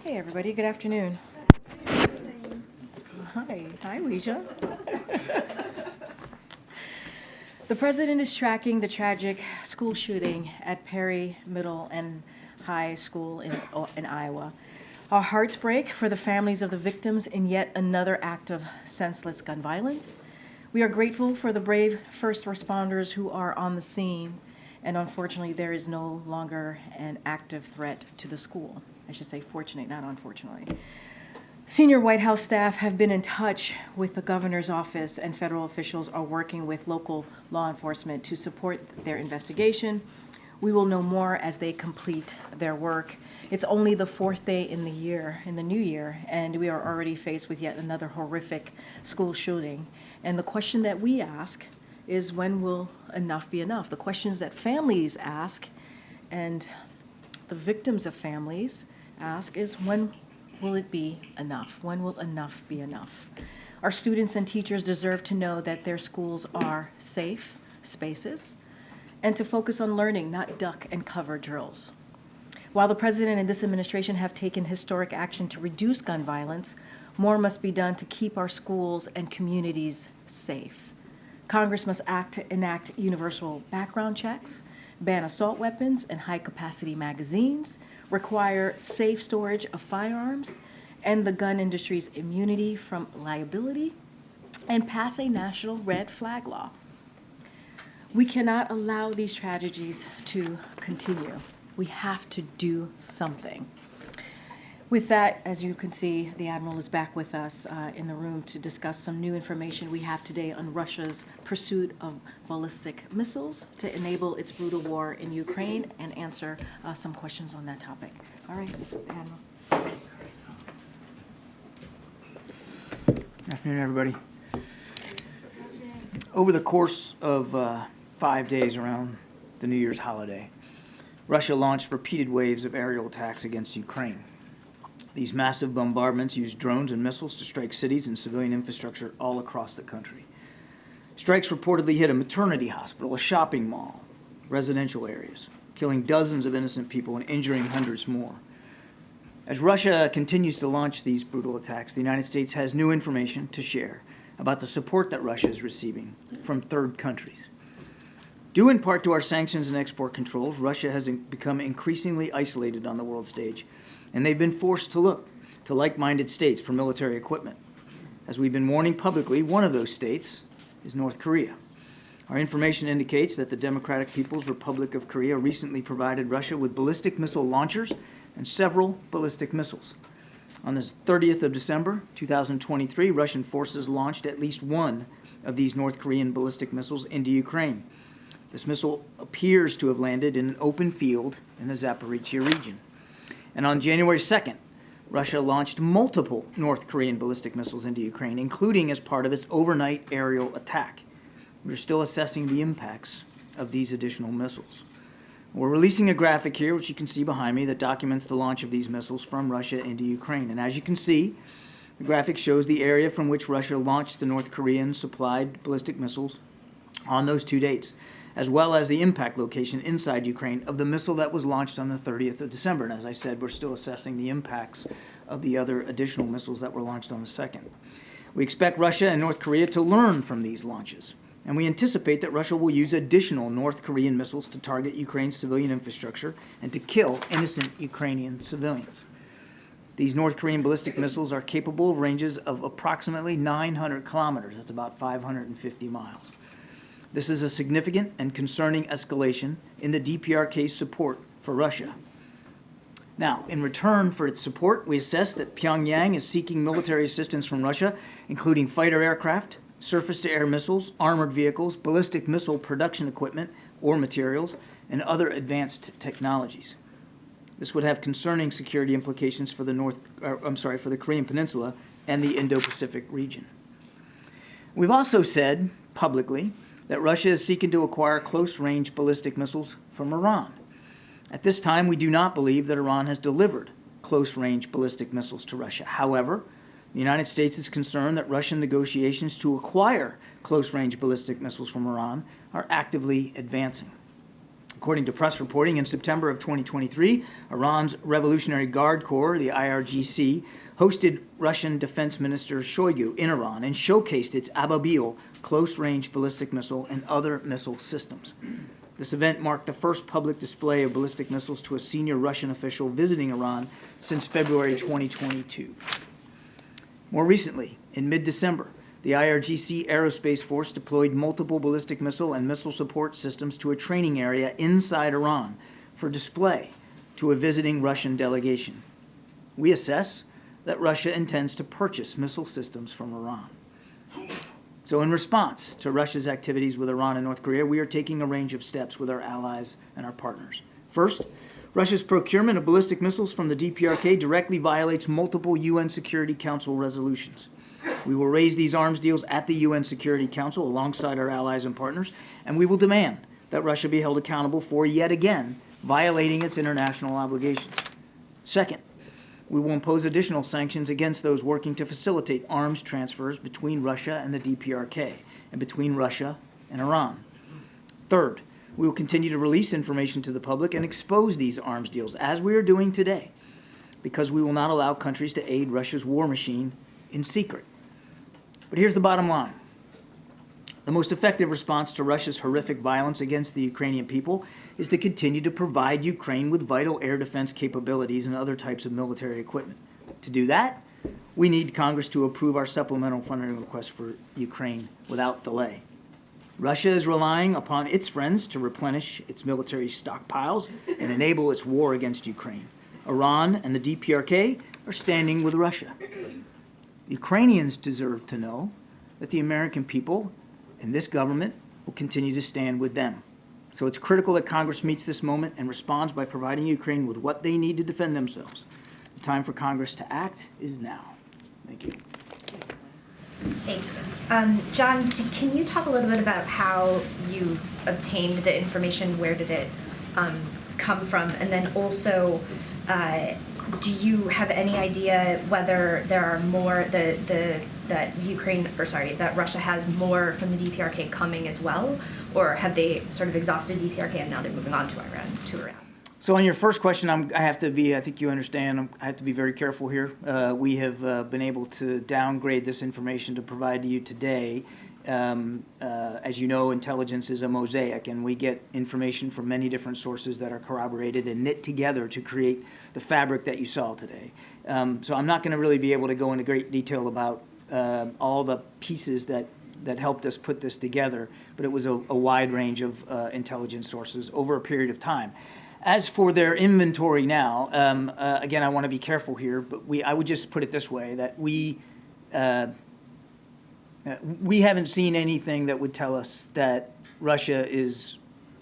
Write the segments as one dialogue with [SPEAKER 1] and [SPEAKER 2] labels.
[SPEAKER 1] Hey everybody, good afternoon. Hi Weisha. The president is tracking the tragic school shooting at Perry Middle and High School in Iowa. Our hearts break for the families of the victims in yet another act of senseless gun violence. We are grateful for the brave first responders who are on the scene, and unfortunately there is no longer an active threat to the school. I should say fortunate, not unfortunately. Senior White House staff have been in touch with the governor's office, and federal officials are working with local law enforcement to support their investigation. We will know more as they complete their work. It's only the fourth day in the new year, and we are already faced with yet another horrific school shooting. And the question that we ask is, when will enough be enough? The questions that families ask and the victims of families ask is, when will it be enough? When will enough be enough? Our students and teachers deserve to know that their schools are safe spaces and to focus on learning, not duck and cover drills. While the president and this administration have taken historic action to reduce gun violence, more must be done to keep our schools and communities safe. Congress must act to enact universal background checks, ban assault weapons and high-capacity magazines, require safe storage of firearms, end the gun industry's immunity from liability, and pass a national red flag law. We cannot allow these tragedies to continue. We have to do something. With that, as you can see, the Admiral is back with us in the room to discuss some new information we have today on Russia's pursuit of ballistic missiles to enable its brutal war in Ukraine and answer some questions on that topic. All right, Admiral.
[SPEAKER 2] Good afternoon, everybody. Over the course of 5 days around the New Year's holiday, Russia launched repeated waves of aerial attacks against Ukraine. These massive bombardments used drones and missiles to strike cities and civilian infrastructure all across the country. Strikes reportedly hit a maternity hospital, a shopping mall, residential areas, killing dozens of innocent people and injuring hundreds more. As Russia continues to launch these brutal attacks, the United States has new information to share about the support that Russia is receiving from third countries. Due in part to our sanctions and export controls, Russia has become increasingly isolated on the world stage, and they've been forced to look to like-minded states for military equipment. As we've been warning publicly, one of those states is North Korea. Our information indicates that the Democratic People's Republic of Korea recently provided Russia with ballistic missile launchers and several ballistic missiles. On the 30th of December, 2023, Russian forces launched at least one of these North Korean ballistic missiles into Ukraine. This missile appears to have landed in an open field in the Zaporizhia region. And on January 2nd, Russia launched multiple North Korean ballistic missiles into Ukraine, including as part of its overnight aerial attack. We're still assessing the impacts of these additional missiles. We're releasing a graphic here, which you can see behind me, that documents the launch of these missiles from Russia into Ukraine. And as you can see, the graphic shows the area from which Russia launched the North Korean supplied ballistic missiles on those 2 dates, as well as the impact location inside Ukraine of the missile that was launched on the 30th of December. And as I said, we're still assessing the impacts of the other additional missiles that were launched on the 2nd. We expect Russia and North Korea to learn from these launches, and we anticipate that Russia will use additional North Korean missiles to target Ukraine's civilian infrastructure and to kill innocent Ukrainian civilians. These North Korean ballistic missiles are capable of ranges of approximately 900 kilometers. That's about 550 miles. This is a significant and concerning escalation in the DPRK's support for Russia. Now, in return for its support, we assess that Pyongyang is seeking military assistance from Russia, including fighter aircraft, surface-to-air missiles, armored vehicles, ballistic missile production equipment or materials, and other advanced technologies. This would have concerning security implications for the Korean Peninsula and the Indo-Pacific region. We've also said publicly that Russia is seeking to acquire close-range ballistic missiles from Iran. At this time, we do not believe that Iran has delivered close-range ballistic missiles to Russia. However, the United States is concerned that Russian negotiations to acquire close-range ballistic missiles from Iran are actively advancing. According to press reporting, in September of 2023, Iran's Revolutionary Guard Corps, the IRGC, hosted Russian Defense Minister Shoigu in Iran and showcased its Ababil close-range ballistic missile and other missile systems. This event marked the first public display of ballistic missiles to a senior Russian official visiting Iran since February 2022. More recently, in mid-December, the IRGC Aerospace Force deployed multiple ballistic missile and missile support systems to a training area inside Iran for display to a visiting Russian delegation. We assess that Russia intends to purchase missile systems from Iran. So in response to Russia's activities with Iran and North Korea, we are taking a range of steps with our allies and our partners. First, Russia's procurement of ballistic missiles from the DPRK directly violates multiple UN Security Council resolutions. We will raise these arms deals at the UN Security Council alongside our allies and partners, and we will demand that Russia be held accountable for, yet again, violating its international obligations. Second, we will impose additional sanctions against those working to facilitate arms transfers between Russia and the DPRK and between Russia and Iran. Third, we will continue to release information to the public and expose these arms deals, as we are doing today, because we will not allow countries to aid Russia's war machine in secret. But here's the bottom line. The most effective response to Russia's horrific violence against the Ukrainian people is to continue to provide Ukraine with vital air defense capabilities and other types of military equipment. To do that, we need Congress to approve our supplemental funding request for Ukraine without delay. Russia is relying upon its friends to replenish its military stockpiles and enable its war against Ukraine. Iran and the DPRK are standing with Russia. Ukrainians deserve to know that the American people and this government will continue to stand with them. So it's critical that Congress meets this moment and responds by providing Ukraine with what they need to defend themselves. The time for Congress to act is now. Thank you.
[SPEAKER 3] Thank you. John, can you talk a little bit about how you obtained the information? Where did it come from? And then also, do you have any idea whether there are more that Russia has more from the DPRK coming as well, or have they sort of exhausted DPRK and now they're moving on to Iran?
[SPEAKER 2] So on your first question, I think you understand, I have to be very careful here. We have been able to downgrade this information to provide to you today. As you know, intelligence is a mosaic, and we get information from many different sources that are corroborated and knit together to create the fabric that you saw today. So I'm not going to really be able to go into great detail about all the pieces that helped us put this together, but it was a wide range of intelligence sources over a period of time. As for their inventory now, again, I want to be careful here, but I would just put it this way, that we haven't seen anything that would tell us that Russia is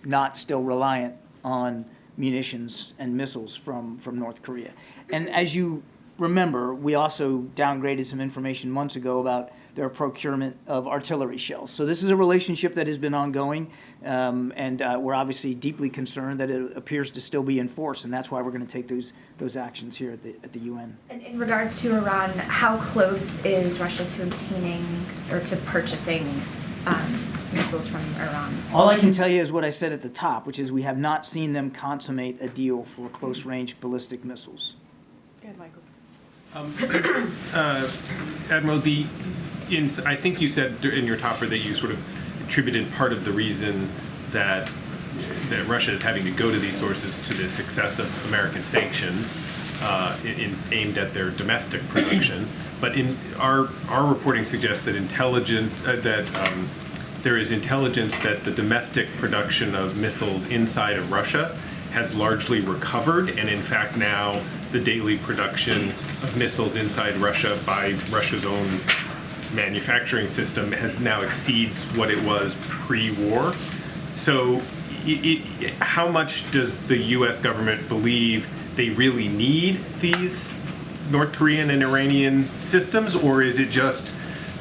[SPEAKER 2] not still reliant on munitions and missiles from North Korea. And as you remember, we also downgraded some information months ago about their procurement of artillery shells. So this is a relationship that has been ongoing, and we're obviously deeply concerned that it appears to still be in force, and that's why we're going to take those actions here at the UN.
[SPEAKER 3] And in regards to Iran, how close is Russia to obtaining or to purchasing missiles from Iran?
[SPEAKER 2] All I can tell you is what I said at the top, which is we have not seen them consummate a deal for close-range ballistic missiles.
[SPEAKER 1] Go ahead, Michael.
[SPEAKER 4] Admiral, I think you said in your topper that you sort of attributed part of the reason that Russia is having to go to these sources to the success of American sanctions aimed at their domestic production. But in our reporting suggests that there is intelligence that the domestic production of missiles inside of Russia has largely recovered, and in fact now the daily production of missiles inside Russia by Russia's own manufacturing system now exceeds what it was pre-war. So how much does the U.S. government believe they really need these North Korean and Iranian systems, or is it just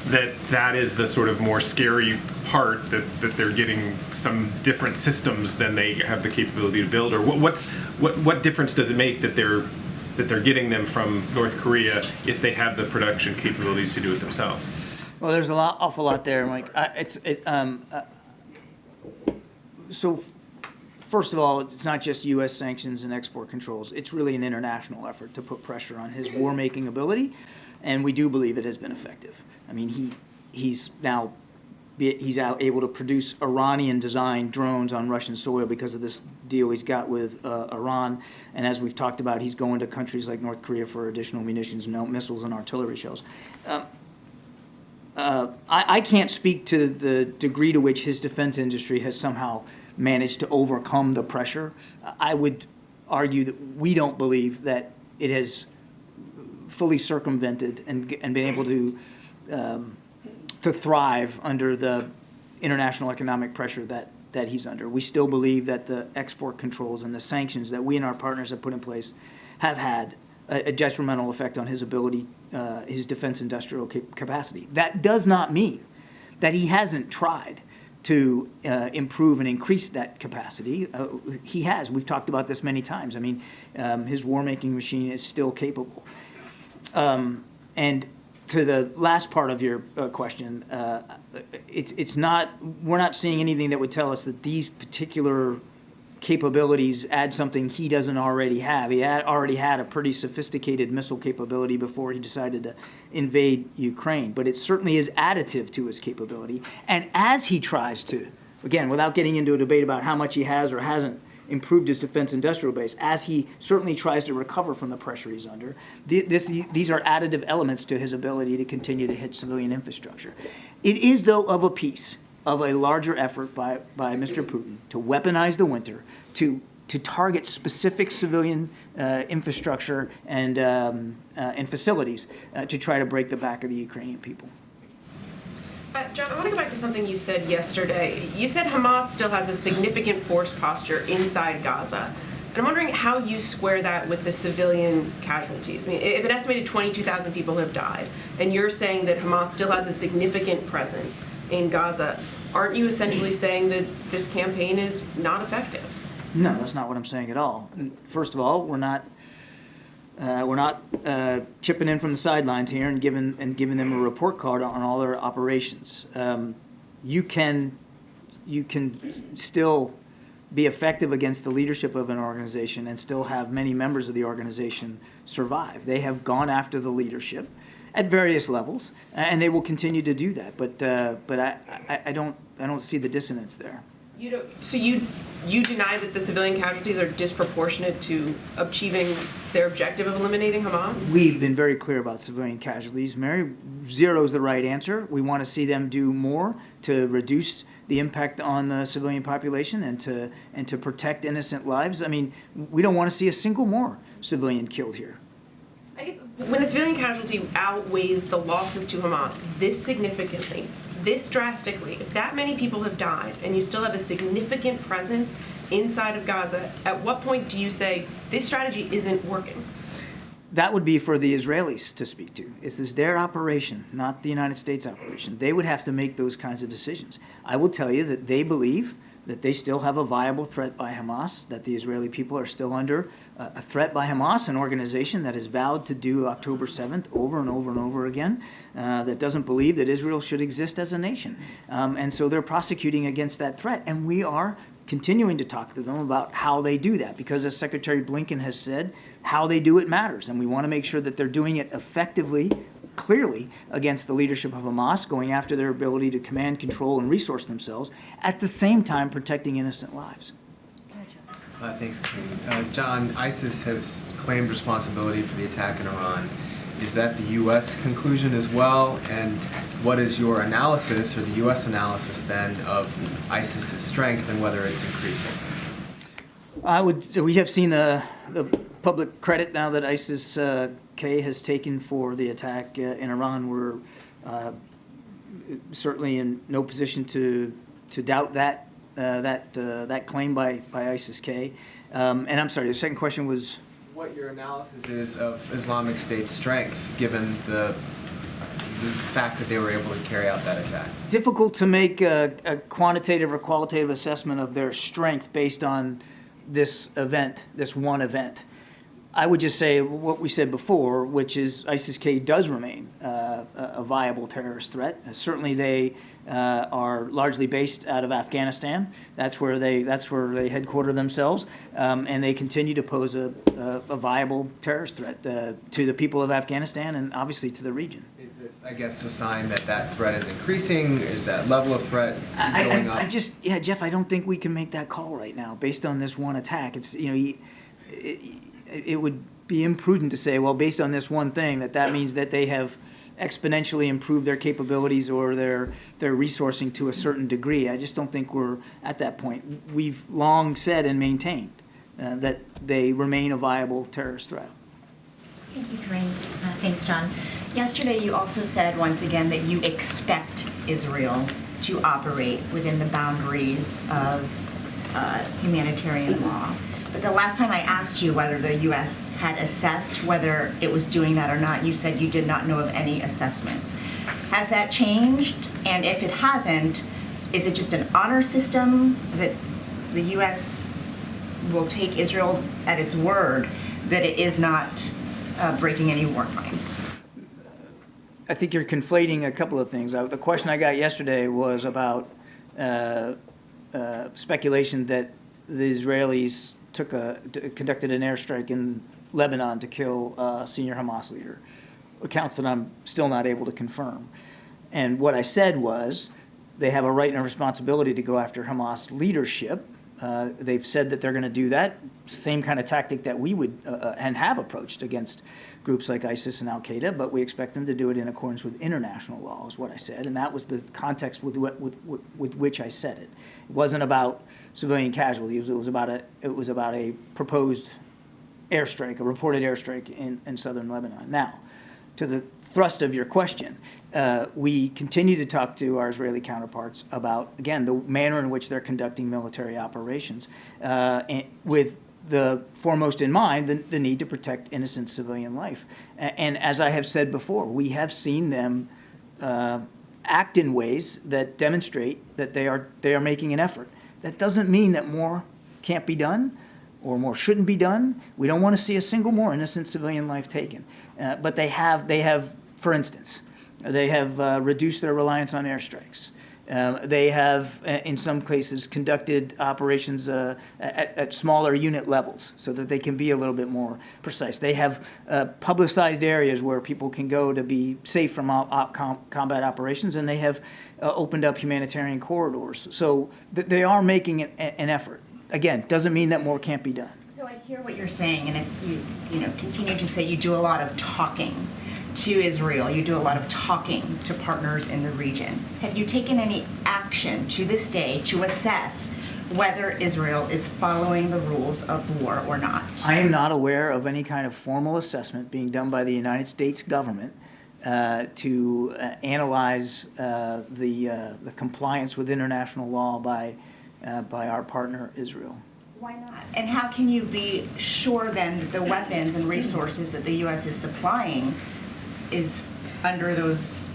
[SPEAKER 4] that is the sort of more scary part, that they're getting some different systems than they have the capability to build? Or what difference does it make that they're getting them from North Korea if they have the production capabilities to do it themselves?
[SPEAKER 2] Well, there's awful lot there, Mike. So first of all, it's not just U.S. sanctions and export controls. It's really an international effort to put pressure on his war-making ability, and we do believe it has been effective. I mean, he's now able to produce Iranian-designed drones on Russian soil because of this deal he's got with Iran. And as we've talked about, he's going to countries like North Korea for additional munitions, missiles, and artillery shells. I can't speak to the degree to which his defense industry has somehow managed to overcome the pressure. I would argue that we don't believe that it has fully circumvented and been able to thrive under the international economic pressure that he's under. We still believe that the export controls and the sanctions that we and our partners have put in place have had a detrimental effect on his ability, his defense industrial capacity. That does not mean that he hasn't tried to improve and increase that capacity. He has. We've talked about this many times. I mean, his war-making machine is still capable. And to the last part of your question, we're not seeing anything that would tell us that these particular capabilities add something he doesn't already have. He already had a pretty sophisticated missile capability before he decided to invade Ukraine, but it certainly is additive to his capability. And as he tries to, again, without getting into a debate about how much he has or hasn't improved his defense industrial base, as he certainly tries to recover from the pressure he's under, these are additive elements to his ability to continue to hit civilian infrastructure. It is, though, of a piece of a larger effort by Mr. Putin to weaponize the winter, to target specific civilian infrastructure and facilities to try to break the back of the Ukrainian people.
[SPEAKER 5] John, I want to go back to something you said yesterday. You said Hamas still has a significant force posture inside Gaza. And I'm wondering how you square that with the civilian casualties. I mean, if an estimated 22,000 people have died, and you're saying that Hamas still has a significant presence in Gaza, aren't you essentially saying that this campaign is not effective?
[SPEAKER 2] No, that's not what I'm saying at all. First of all, we're not chipping in from the sidelines here and giving them a report card on all their operations. You can still be effective against the leadership of an organization and still have many members of the organization survive. They have gone after the leadership at various levels, and they will continue to do that. But I don't see the dissonance there.
[SPEAKER 5] You don't, so you deny that the civilian casualties are disproportionate to achieving their objective of eliminating Hamas?
[SPEAKER 2] We've been very clear about civilian casualties, Mary. Zero is the right answer. We want to see them do more to reduce the impact on the civilian population and to protect innocent lives. I mean, we don't want to see a single more civilian killed here.
[SPEAKER 5] I guess when the civilian casualty outweighs the losses to Hamas this significantly, this drastically, if that many people have died and you still have a significant presence inside of Gaza, at what point do you say this strategy isn't working?
[SPEAKER 2] That would be for the Israelis to speak to. This is their operation, not the United States operation. They would have to make those kinds of decisions. I will tell you that they believe that they still have a viable threat by Hamas, that the Israeli people are still under a threat by Hamas, an organization that has vowed to do October 7th over and over and over again, that doesn't believe that Israel should exist as a nation. And so they're prosecuting against that threat. And we are continuing to talk to them about how they do that, because as Secretary Blinken has said, how they do it matters. And we want to make sure that they're doing it effectively, clearly, against the leadership of Hamas, going after their ability to command, control, and resource themselves, at the same time protecting innocent lives.
[SPEAKER 6] Thanks, Karine. John, ISIS has claimed responsibility for the attack in Iran. Is that the U.S. conclusion as well? And what is your analysis, or the U.S. analysis then, of ISIS's strength and whether it's increasing?
[SPEAKER 2] We have seen the public credit now that ISIS-K has taken for the attack in Iran. We're certainly in no position to doubt that claim by ISIS-K. And I'm sorry, the second question was?
[SPEAKER 6] What your analysis is of Islamic State's strength, given the fact that they were able to carry out that attack.
[SPEAKER 2] Difficult to make a quantitative or qualitative assessment of their strength based on this event, this one event. I would just say what we said before, which is ISIS-K does remain a viable terrorist threat. Certainly, they are largely based out of Afghanistan. That's where they headquarter themselves, and they continue to pose a viable terrorist threat to the people of Afghanistan and obviously to the region.
[SPEAKER 6] Is this, I guess, a sign that that threat is increasing? Is that level of threat going up?
[SPEAKER 2] Jeff, I don't think we can make that call right now based on this one attack. It's it would be imprudent to say, well, based on this one thing, that means that they have exponentially improved their capabilities or their resourcing to a certain degree. I just don't think we're at that point. We've long said and maintained that they remain a viable terrorist threat.
[SPEAKER 7] Thank you, Karine. Thanks, John. Yesterday, you also said once again that you expect Israel to operate within the boundaries of humanitarian law. But the last time I asked you whether the U.S. had assessed whether it was doing that or not, you said you did not know of any assessments. Has that changed? And if it hasn't, is it just an honor system that the U.S. will take Israel at its word that it is not breaking any war crimes?
[SPEAKER 2] I think you're conflating a couple of things. The question I got yesterday was about speculation that the Israelis conducted an airstrike in Lebanon to kill a senior Hamas leader, accounts that I'm still not able to confirm. And what I said was they have a right and a responsibility to go after Hamas leadership. They've said that they're going to do that, same kind of tactic that we would and have approached against groups like ISIS and Al-Qaeda, but we expect them to do it in accordance with international law, is what I said, and that was the context with which I said it. It wasn't about civilian casualties. It was about a proposed airstrike, a reported airstrike in southern Lebanon. Now, to the thrust of your question, we continue to talk to our Israeli counterparts about, again, the manner in which they're conducting military operations, with the foremost in mind, the need to protect innocent civilian life. And as I have said before, we have seen them act in ways that demonstrate that they are making an effort. That doesn't mean that more can't be done or more shouldn't be done. We don't want to see a single more innocent civilian life taken. But they have, for instance, they have reduced their reliance on airstrikes. They have, in some cases, conducted operations at smaller unit levels so that they can be a little bit more precise. They have publicized areas where people can go to be safe from combat operations, and they have opened up humanitarian corridors. So they are making an effort. Again, doesn't mean that more can't be done.
[SPEAKER 7] So I hear what you're saying, and if you continue to say you do a lot of talking to Israel, you do a lot of talking to partners in the region. Have you taken any action to this day to assess whether Israel is following the rules of war or not?
[SPEAKER 2] I am not aware of any kind of formal assessment being done by the United States government to analyze the compliance with international law by our partner Israel.
[SPEAKER 7] Why not? And how can you be sure then that the weapons and resources that the U.S. is supplying is under those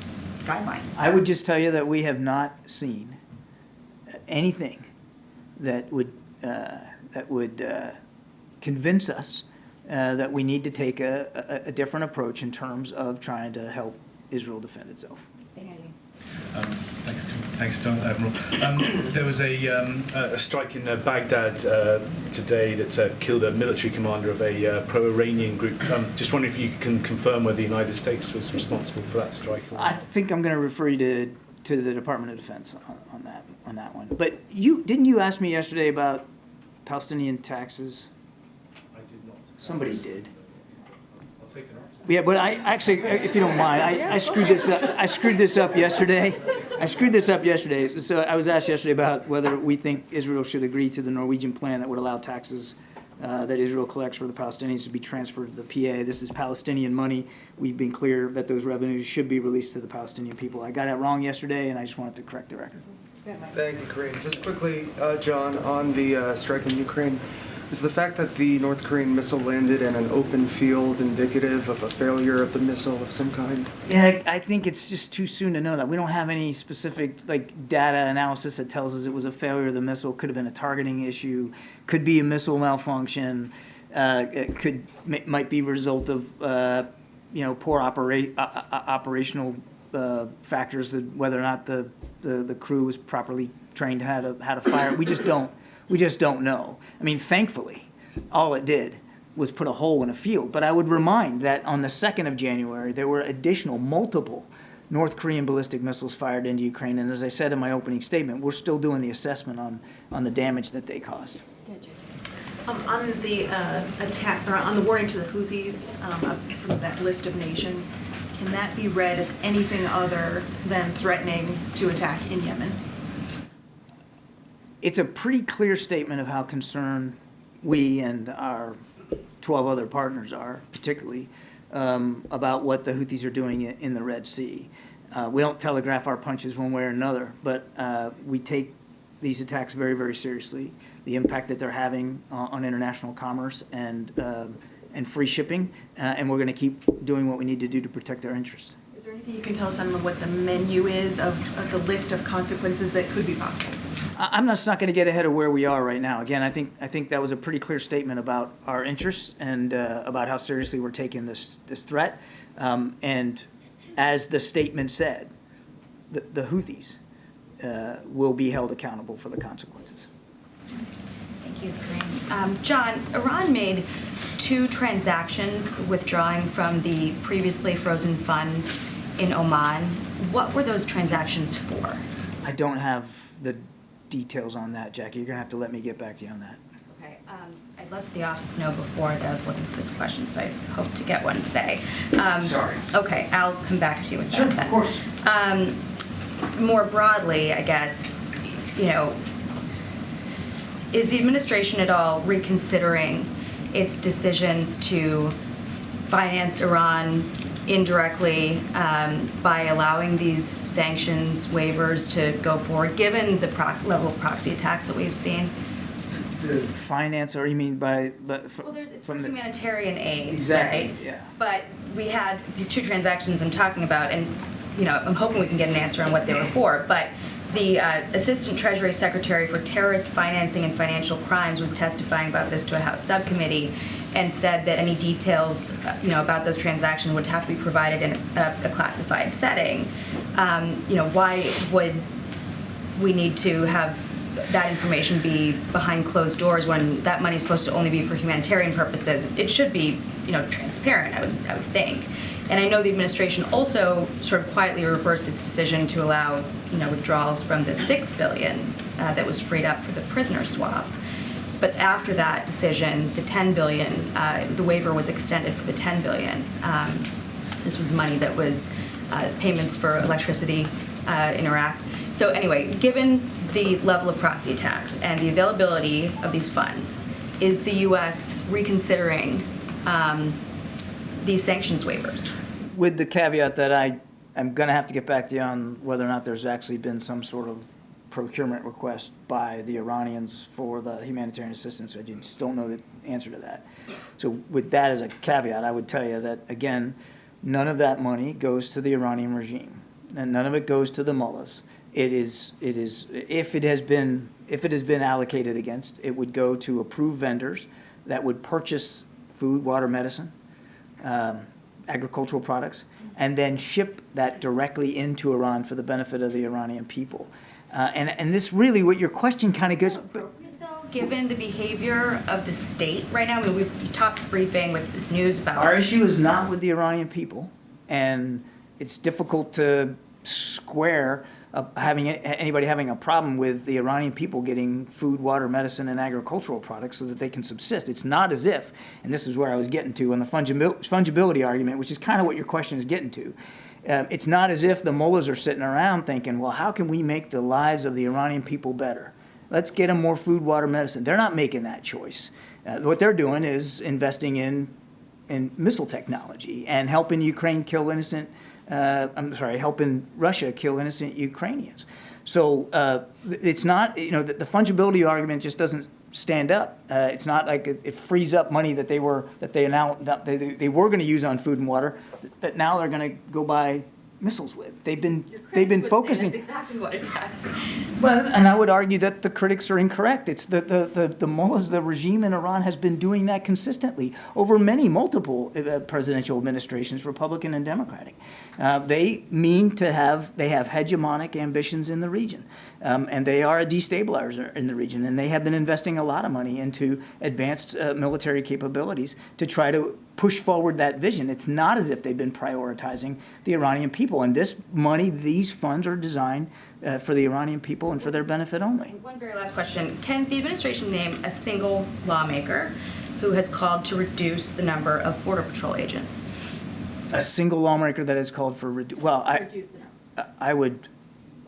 [SPEAKER 7] guidelines?
[SPEAKER 2] I would just tell you that we have not seen anything that would convince us that we need to take a different approach in terms of trying to help Israel defend itself.
[SPEAKER 8] Thanks, John, Admiral. There was a strike in Baghdad today that killed a military commander of a pro-Iranian group. Just wondering if you can confirm whether the United States was responsible for that strike.
[SPEAKER 2] I think I'm going to refer you to the Department of Defense on that one. But didn't you ask me yesterday about Palestinian taxes?
[SPEAKER 8] I did not.
[SPEAKER 2] Somebody did.
[SPEAKER 8] I'll take an answer.
[SPEAKER 2] Yeah, but I actually, if you don't mind, I screwed this up. I screwed this up yesterday. So I was asked yesterday about whether we think Israel should agree to the Norwegian plan that would allow taxes that Israel collects for the Palestinians to be transferred to the PA. This is Palestinian money. We've been clear that those revenues should be released to the Palestinian people. I got it wrong yesterday, and I just wanted to correct the record.
[SPEAKER 9] Thank you, Karine. Just quickly, John, on the strike in Ukraine, is the fact that the North Korean missile landed in an open field indicative of a failure of the missile of some kind?
[SPEAKER 2] Yeah, I think it's just too soon to know that. We don't have any specific data analysis that tells us it was a failure of the missile. Could have been a targeting issue. Could be a missile malfunction. It might be a result of poor operational factors, that whether or not the crew was properly trained how to fire. We just don't know. I mean, thankfully, all it did was put a hole in a field. But I would remind that on the 2nd of January, there were multiple North Korean ballistic missiles fired into Ukraine. And as I said in my opening statement, we're still doing the assessment on the damage that they caused.
[SPEAKER 10] On the attack, or on the warning to the Houthis from that list of nations, can that be read as anything other than threatening to attack in Yemen?
[SPEAKER 2] It's a pretty clear statement of how concerned we and our 12 other partners are, particularly, about what the Houthis are doing in the Red Sea. We don't telegraph our punches one way or another, but we take these attacks very, very seriously. The impact that they're having on international commerce and free shipping, and we're going to keep doing what we need to do to protect our interests.
[SPEAKER 10] Is there anything you can tell us on what the menu is of the list of consequences that could be possible?
[SPEAKER 2] I'm just not going to get ahead of where we are right now. Again, I think that was a pretty clear statement about our interests and about how seriously we're taking this threat. And as the statement said, the Houthis will be held accountable for the consequences.
[SPEAKER 7] Thank you, Karine. John, Iran made 2 transactions withdrawing from the previously frozen funds in Oman. What were those transactions for?
[SPEAKER 2] I don't have the details on that, Jackie. You're going to have to let me get back to you on that.
[SPEAKER 7] Okay. I let the office know before that I was looking for this question, so I hope to get one today.
[SPEAKER 2] Sorry.
[SPEAKER 7] Okay, I'll come back to you with that.
[SPEAKER 2] Sure,
[SPEAKER 7] then.
[SPEAKER 2] of course.
[SPEAKER 7] More broadly, I guess, is the administration at all reconsidering its decisions to finance Iran indirectly by allowing these sanctions waivers to go forward, given the level of proxy attacks that we've seen?
[SPEAKER 2] The finance, or you mean by
[SPEAKER 7] Well, it's for
[SPEAKER 2] from the
[SPEAKER 7] humanitarian aid,
[SPEAKER 2] exactly,
[SPEAKER 7] right?
[SPEAKER 2] yeah.
[SPEAKER 7] But we had these 2 transactions I'm talking about, and I'm hoping we can get an answer on what they were for. But the Assistant Treasury Secretary for Terrorist Financing and Financial Crimes was testifying about this to a House subcommittee, and said that any details, about those transactions would have to be provided in a classified setting. Why would we need to have that information be behind closed doors when that money is supposed to only be for humanitarian purposes? It should be, transparent, I would think. And I know the administration also sort of quietly reversed its decision to allow, withdrawals from the $6 billion that was freed up for the prisoner swap. But after that decision, the $10 billion, the waiver was extended for the $10 billion. This was the money that was payments for electricity in Iraq. So anyway, given the level of proxy attacks and the availability of these funds, is the U.S. reconsidering these sanctions waivers?
[SPEAKER 2] With the caveat that I'm going to have to get back to you on whether or not there's actually been some sort of procurement request by the Iranians for the humanitarian assistance. I just don't know the answer to that. So with that as a caveat, I would tell you that, again, none of that money goes to the Iranian regime, and none of it goes to the mullahs. It is if it has been allocated against, it would go to approved vendors that would purchase food, water, medicine, agricultural products, and then ship that directly into Iran for the benefit of the Iranian people. And this really, what your question kind of goes.
[SPEAKER 7] Given the behavior of the state right now, I mean, we've talked briefing with this news about.
[SPEAKER 2] Our issue is not with the Iranian people, and it's difficult to square anybody having a problem with the Iranian people getting food, water, medicine, and agricultural products so that they can subsist. It's not as if, and this is where I was getting to on the fungibility argument, which is kind of what your question is getting to. It's not as if the mullahs are sitting around thinking, well, how can we make the lives of the Iranian people better? Let's get them more food, water, medicine. They're not making that choice. What they're doing is investing in missile technology and helping Ukraine kill innocent helping Russia kill innocent Ukrainians. So it's not, the fungibility argument just doesn't stand up. It's not like it frees up money that they were going to use on food and water, that now they're going to go buy missiles with. They've been focusing.
[SPEAKER 11] That's exactly what it does.
[SPEAKER 2] Well, and I would argue that the critics are incorrect. It's the mullahs, the regime in Iran has been doing that consistently over multiple presidential administrations, Republican and Democratic. They have hegemonic ambitions in the region, and they are a destabilizer in the region, and they have been investing a lot of money into advanced military capabilities to try to push forward that vision. It's not as if they've been prioritizing the Iranian people, and this money, these funds are designed for the Iranian people and for their benefit only.
[SPEAKER 7] One very last question. Can the administration name a single lawmaker who has called to reduce the number of Border Patrol agents?
[SPEAKER 2] A single lawmaker that has called for I would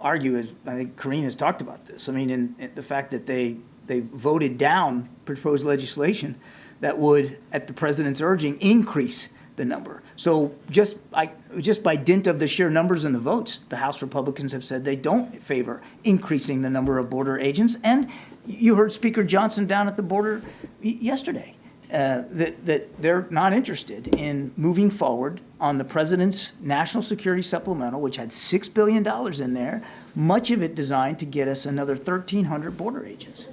[SPEAKER 2] argue, as I think Karine has talked about this. I mean, in the fact that they voted down proposed legislation that would, at the president's urging, increase the number. So just by dint of the sheer numbers and the votes, the House Republicans have said they don't favor increasing the number of border agents. And you heard Speaker Johnson down at the border yesterday. That they're not interested in moving forward on the president's national security supplemental, which had $6 billion in there, much of it designed to get us another 1,300 border agents.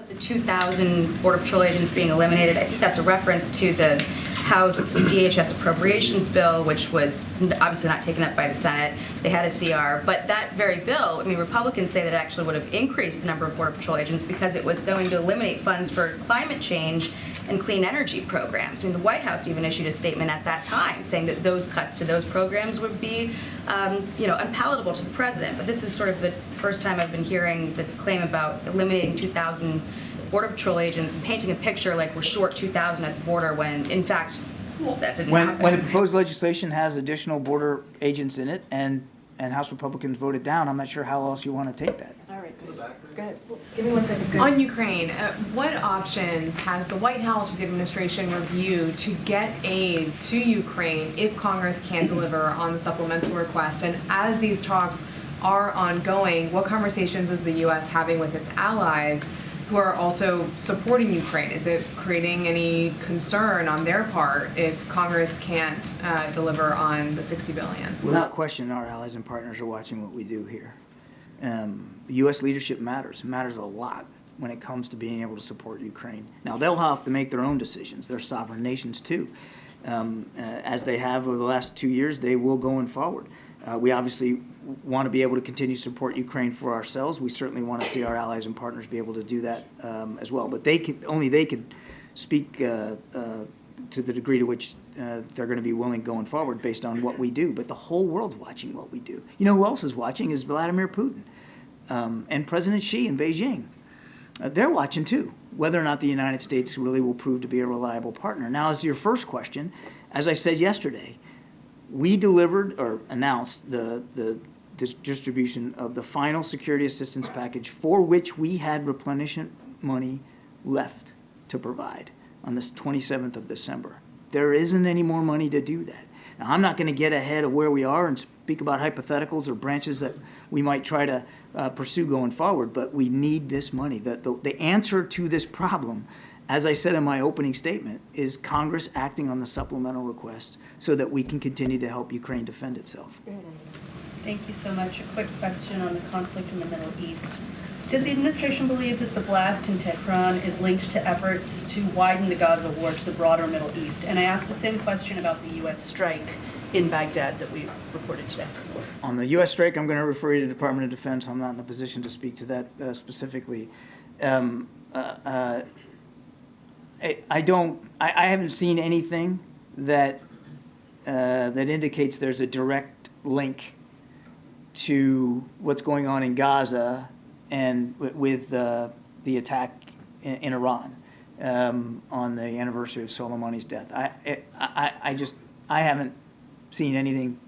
[SPEAKER 7] The 2,000 Border Patrol agents being eliminated, I think that's a reference to the House DHS appropriations bill, which was obviously not taken up by the Senate. They had a CR, but that very bill, I mean, Republicans say that it actually would have increased the number of Border Patrol agents because it was going to eliminate funds for climate change and clean energy programs. I mean, the White House even issued a statement at that time saying that those cuts to those programs would be, unpalatable to the president. But this is sort of the first time I've been hearing this claim about eliminating 2,000 Border Patrol agents and painting a picture like we're short 2,000 at the border when, in fact, that didn't happen.
[SPEAKER 2] When the proposed legislation has additional border agents in it and House Republicans voted down, I'm not sure how else you want to take that.
[SPEAKER 1] All right, go ahead. Give me 1 second. Go.
[SPEAKER 11] On Ukraine, what options has the White House or the administration reviewed to get aid to Ukraine if Congress can't deliver on the supplemental request? And as these talks are ongoing, what conversations is the U.S. having with its allies who are also supporting Ukraine? Is it creating any concern on their part if Congress can't deliver on the $60 billion?
[SPEAKER 2] Without question, our allies and partners are watching what we do here. U.S. leadership matters a lot when it comes to being able to support Ukraine. Now, they'll have to make their own decisions. They're sovereign nations, too. As they have over the last 2 years, they will going forward. We obviously want to be able to continue to support Ukraine for ourselves. We certainly want to see our allies and partners be able to do that as well. But they could speak to the degree to which they're going to be willing going forward based on what we do. But the whole world's watching what we do. You know who else is watching is Vladimir Putin and President Xi in Beijing. They're watching too, whether or not the United States really will prove to be a reliable partner. Now, as your first question, as I said yesterday, we delivered or announced the distribution of the final security assistance package for which we had replenishment money left to provide on the 27th of December. There isn't any more money to do that. Now, I'm not going to get ahead of where we are and speak about hypotheticals or branches that we might try to pursue going forward, but we need this money. The answer to this problem, as I said in my opening statement, is Congress acting on the supplemental requests so that we can continue to help Ukraine defend itself.
[SPEAKER 12] Thank you so much. A quick question on the conflict in the Middle East. Does the administration believe that the blast in Tehran is linked to efforts to widen the Gaza war to the broader Middle East? And I asked the same question about the U.S. strike in Baghdad that we reported today.
[SPEAKER 2] On the U.S. strike, I'm going to refer you to the Department of Defense. I'm not in a position to speak to that specifically. I haven't seen anything that indicates there's a direct link to what's going on in Gaza and with the attack in Iran on the anniversary of Soleimani's death. I haven't seen anything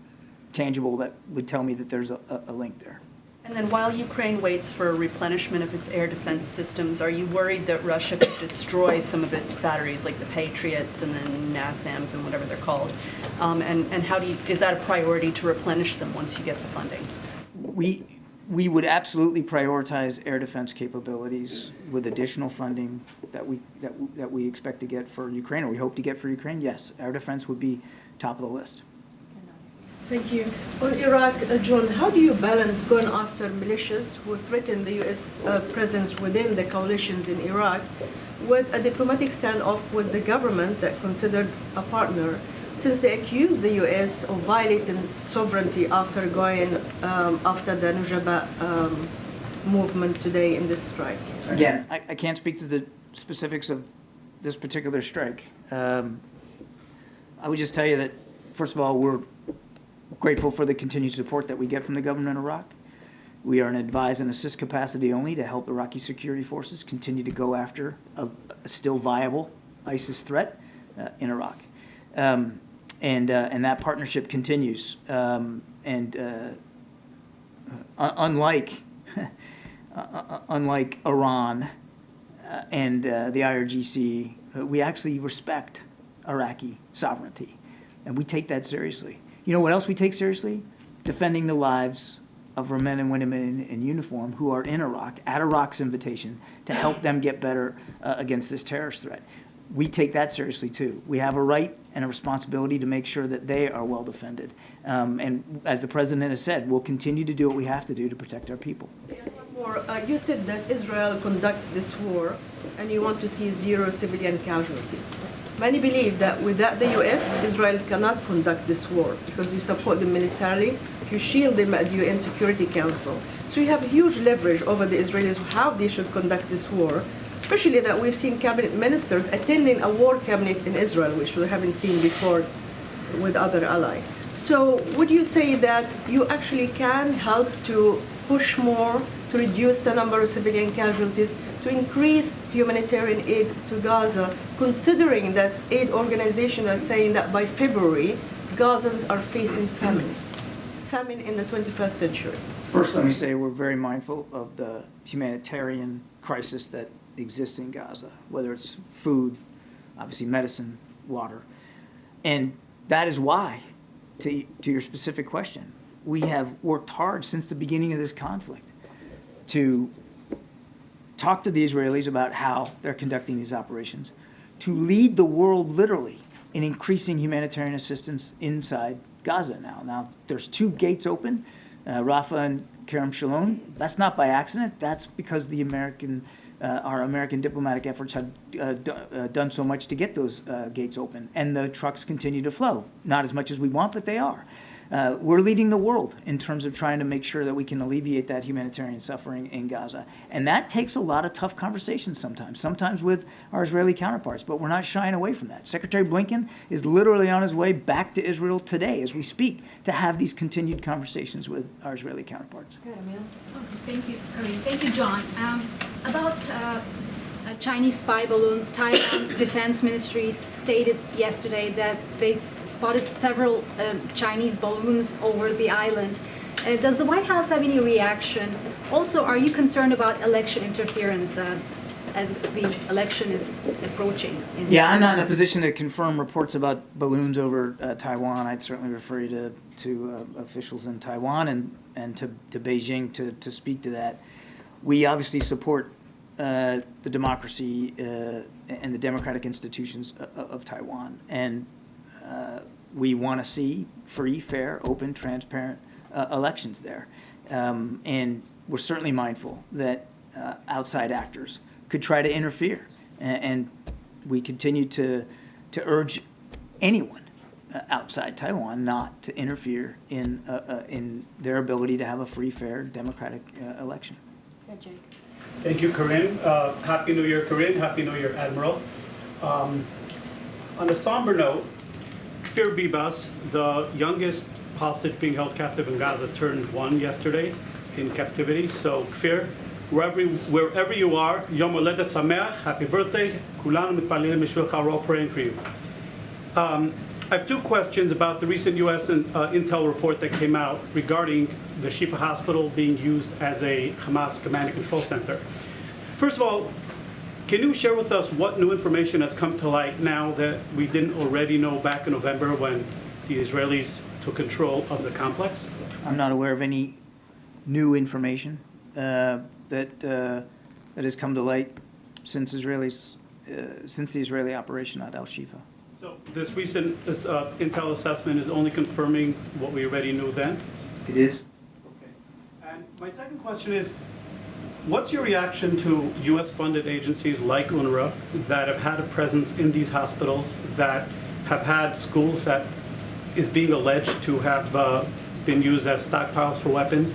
[SPEAKER 2] tangible that would tell me that there's a link there.
[SPEAKER 12] And then while Ukraine waits for replenishment of its air defense systems, are you worried that Russia could destroy some of its batteries, like the Patriots and then NASAMS and whatever they're called? And how is that a priority to replenish them once you get the funding?
[SPEAKER 2] We would absolutely prioritize air defense capabilities with additional funding that we expect to get for Ukraine, or we hope to get for Ukraine. Yes, air defense would be top of the list.
[SPEAKER 13] Thank you. On Iraq, John, how do you balance going after militias who threaten the U.S. Presence within the coalitions in Iraq with a diplomatic standoff with the government that considered a partner, since they accuse the U.S. of violating sovereignty after going after the Nujaba movement today in this strike?
[SPEAKER 2] Again, I can't speak to the specifics of this particular strike. I would just tell you that, first of all, we're grateful for the continued support that we get from the government of Iraq. We are an advise and assist capacity only to help Iraqi security forces continue to go after a still viable ISIS threat in Iraq. And that partnership continues. Unlike Iran and the IRGC, we actually respect Iraqi sovereignty, and we take that seriously. You know what else we take seriously? Defending the lives of our men and women in uniform who are in Iraq, at Iraq's invitation, to help them get better against this terrorist threat. We take that seriously too. We have a right and a responsibility to make sure that they are well defended. And as the President has said, we'll continue to do what we have to do to protect our people.
[SPEAKER 13] One more. You said that Israel conducts this war and you want to see zero civilian casualty. Many believe that without the U.S., Israel cannot conduct this war because you support them militarily, you shield them at the UN Security Council. So you have huge leverage over the Israelis how they should conduct this war, especially that we've seen cabinet ministers attending a war cabinet in Israel, which we haven't seen before with other allies. So would you say that you actually can help to push more to reduce the number of civilian casualties, to increase humanitarian aid to Gaza, considering that aid organizations are saying that by February, Gazans are facing famine in the 21st century?
[SPEAKER 2] First, let me say we're very mindful of the humanitarian crisis that exists in Gaza, whether it's food, obviously medicine, water. And that is why, to your specific question, we have worked hard since the beginning of this conflict to talk to the Israelis about how they're conducting these operations, to lead the world literally in increasing humanitarian assistance inside Gaza now. Now, there's 2 gates open, Rafah and Kerem Shalom. That's not by accident. That's because the our American diplomatic efforts have done so much to get those gates open. And the trucks continue to flow. Not as much as we want, but they are. We're leading the world in terms of trying to make sure that we can alleviate that humanitarian suffering in Gaza. And that takes a lot of tough conversations sometimes with our Israeli counterparts, but we're not shying away from that. Secretary Blinken is literally on his way back to Israel today as we speak to have these continued conversations with our Israeli counterparts.
[SPEAKER 14] Thank you, Karine. Thank you, John. About Chinese spy balloons, Taiwan Defense Ministry stated yesterday that they spotted several Chinese balloons over the island. Does the White House have any reaction? Also, are you concerned about election interference as the election is approaching?
[SPEAKER 2] I'm not in a position to confirm reports about balloons over Taiwan. I'd certainly refer you to officials in Taiwan and to Beijing to speak to that. We obviously support the democracy and the democratic institutions of Taiwan. And we want to see free, fair, open, transparent elections there. And we're certainly mindful that outside actors could try to interfere. And we continue to urge anyone outside Taiwan not to interfere in their ability to have a free, fair, democratic election.
[SPEAKER 1] Jake.
[SPEAKER 15] Thank you, Karine. Happy New Year, Karine. Happy New Year, Admiral. On a somber note, Kfir Bibas, the youngest hostage being held captive in Gaza, turned 1 yesterday in captivity. So, Kfir, wherever you are, Yom Holedet Sameach, happy birthday. Kulanu mitpalelim b'shvilcha, we're all praying for you. I have 2 questions about the recent U.S. intel report that came out regarding the Shifa Hospital being used as a Hamas command and control center. First of all, can you share with us what new information has come to light now that we didn't already know back in November when the Israelis took control of the complex?
[SPEAKER 2] I'm not aware of any new information that has come to light since the Israeli operation at Al Shifa.
[SPEAKER 15] So this recent intel assessment is only confirming what we already knew then?
[SPEAKER 2] It is.
[SPEAKER 15] And my second question is, what's your reaction to U.S.-funded agencies like UNRWA that have had a presence in these hospitals, that have had schools that is being alleged to have been used as stockpiles for weapons?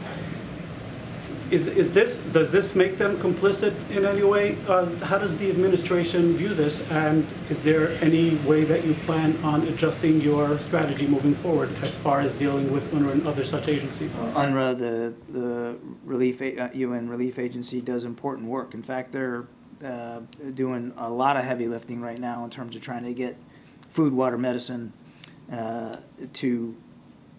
[SPEAKER 15] Does this make them complicit in any way? How does the administration view this? And is there any way that you plan on adjusting your strategy moving forward as far as dealing with UNRWA and other such agencies?
[SPEAKER 2] UNRWA, the UN relief agency, does important work. In fact, they're doing a lot of heavy lifting right now in terms of trying to get food, water, medicine to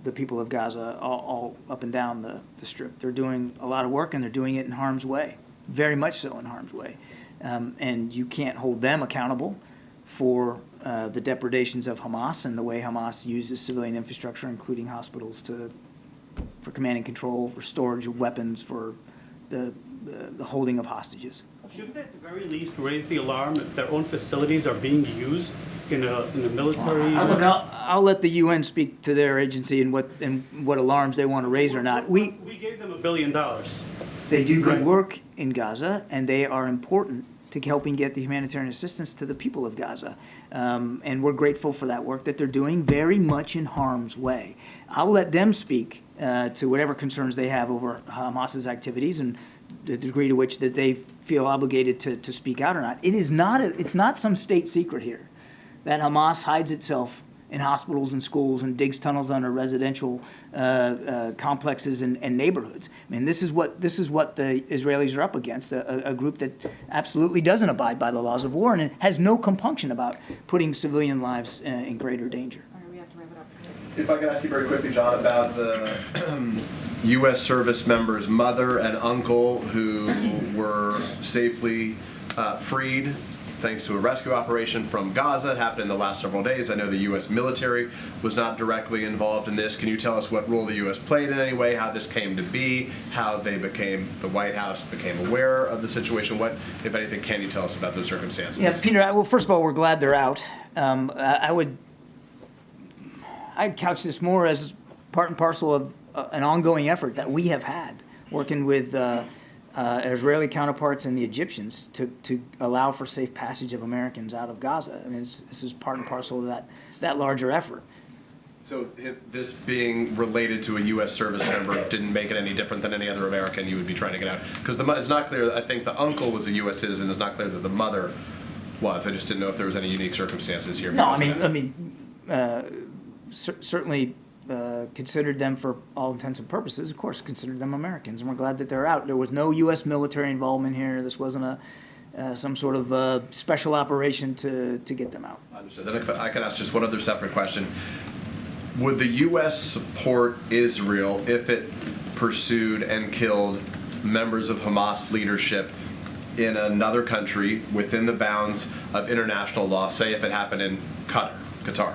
[SPEAKER 2] the people of Gaza all up and down the strip. They're doing a lot of work, and they're doing it in harm's way, very much so in harm's way. And you can't hold them accountable for the depredations of Hamas and the way Hamas uses civilian infrastructure, including hospitals, for command and control, for storage of weapons, for the holding of hostages.
[SPEAKER 15] Shouldn't they at the very least raise the alarm if their own facilities are being used in a military?
[SPEAKER 2] Look, I'll let the UN speak to their agency and what alarms they want to raise or not. We
[SPEAKER 15] gave them $1 billion.
[SPEAKER 2] They do good work in Gaza, and they are important to helping get the humanitarian assistance to the people of Gaza. And we're grateful for that work that they're doing, very much in harm's way. I'll let them speak to whatever concerns they have over Hamas's activities and the degree to which that they feel obligated to speak out or not. It's not some state secret here that Hamas hides itself in hospitals and schools and digs tunnels under residential complexes and neighborhoods. I mean, this is what the Israelis are up against, a group that absolutely doesn't abide by the laws of war and has no compunction about putting civilian lives in greater danger.
[SPEAKER 16] If I could ask you very quickly, John, about the U.S. service member's mother and uncle who were safely freed thanks to a rescue operation from Gaza. It happened in the last several days. I know the U.S. military was not directly involved in this. Can you tell us what role the U.S. played in any way, how this came to be, how the White House became aware of the situation? What, if anything, can you tell us about those circumstances?
[SPEAKER 2] Yeah, Peter, well, first of all, we're glad they're out. I'd couch this more as part and parcel of an ongoing effort that we have had working with Israeli counterparts and the Egyptians to allow for safe passage of Americans out of Gaza. I mean, this is part and parcel of that larger effort.
[SPEAKER 16] So this being related to a U.S. service member didn't make it any different than any other American you would be trying to get out? Because it's not clear, I think the uncle was a U.S. citizen, it's not clear that the mother was. I just didn't know if there was any unique circumstances here.
[SPEAKER 2] No, certainly considered them for all intents and purposes, of course, considered them Americans, and we're glad that they're out. There was no U.S. military involvement here. This wasn't some sort of special operation to get them out.
[SPEAKER 16] Understood. Then if I could ask just one other separate question. Would the U.S. support Israel if it pursued and killed members of Hamas leadership in another country within the bounds of international law, say if it happened in Qatar?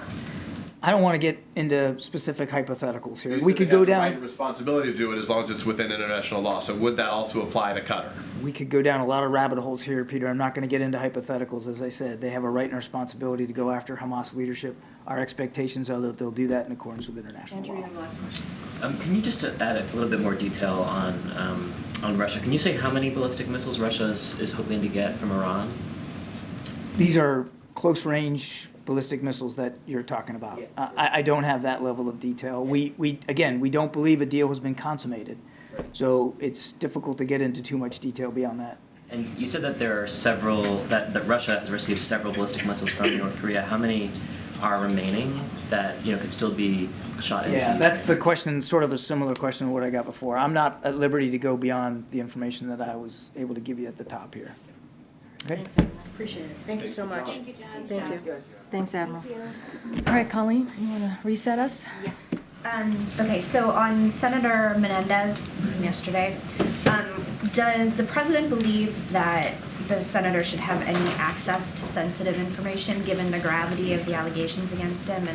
[SPEAKER 2] I don't want to get into specific hypotheticals here.
[SPEAKER 16] We could go down the responsibility to do it as long as it's within international law. So would that also apply to Qatar?
[SPEAKER 2] We could go down a lot of rabbit holes here, Peter. I'm not going to get into hypotheticals. As I said, they have a right and responsibility to go after Hamas leadership. Our expectations are that they'll do that in accordance with international law.
[SPEAKER 17] Can you just add a little bit more detail on Russia? Can you say how many ballistic missiles Russia is hoping to get from Iran?
[SPEAKER 2] These are close-range ballistic missiles that you're talking about. Yeah, sure. I don't have that level of detail. We don't believe a deal has been consummated. Right. So it's difficult to get into too much detail beyond that.
[SPEAKER 17] And you said that there are several, that Russia has received several ballistic missiles from North Korea. How many are remaining that could still be shot into?
[SPEAKER 2] Yeah, that's the question, sort of a similar question to what I got before. I'm not at liberty to go beyond the information that I was able to give you at the top here. Okay?
[SPEAKER 1] Thanks, Admiral. Appreciate it. Thank you so much.
[SPEAKER 14] Thank you, John.
[SPEAKER 1] Thank you. Thanks, Admiral. All right, Colleen, you want to reset us?
[SPEAKER 3] Yes. Okay, so on Senator Menendez from yesterday, does the president believe that the senator should have any access to sensitive information given the gravity of the allegations against him?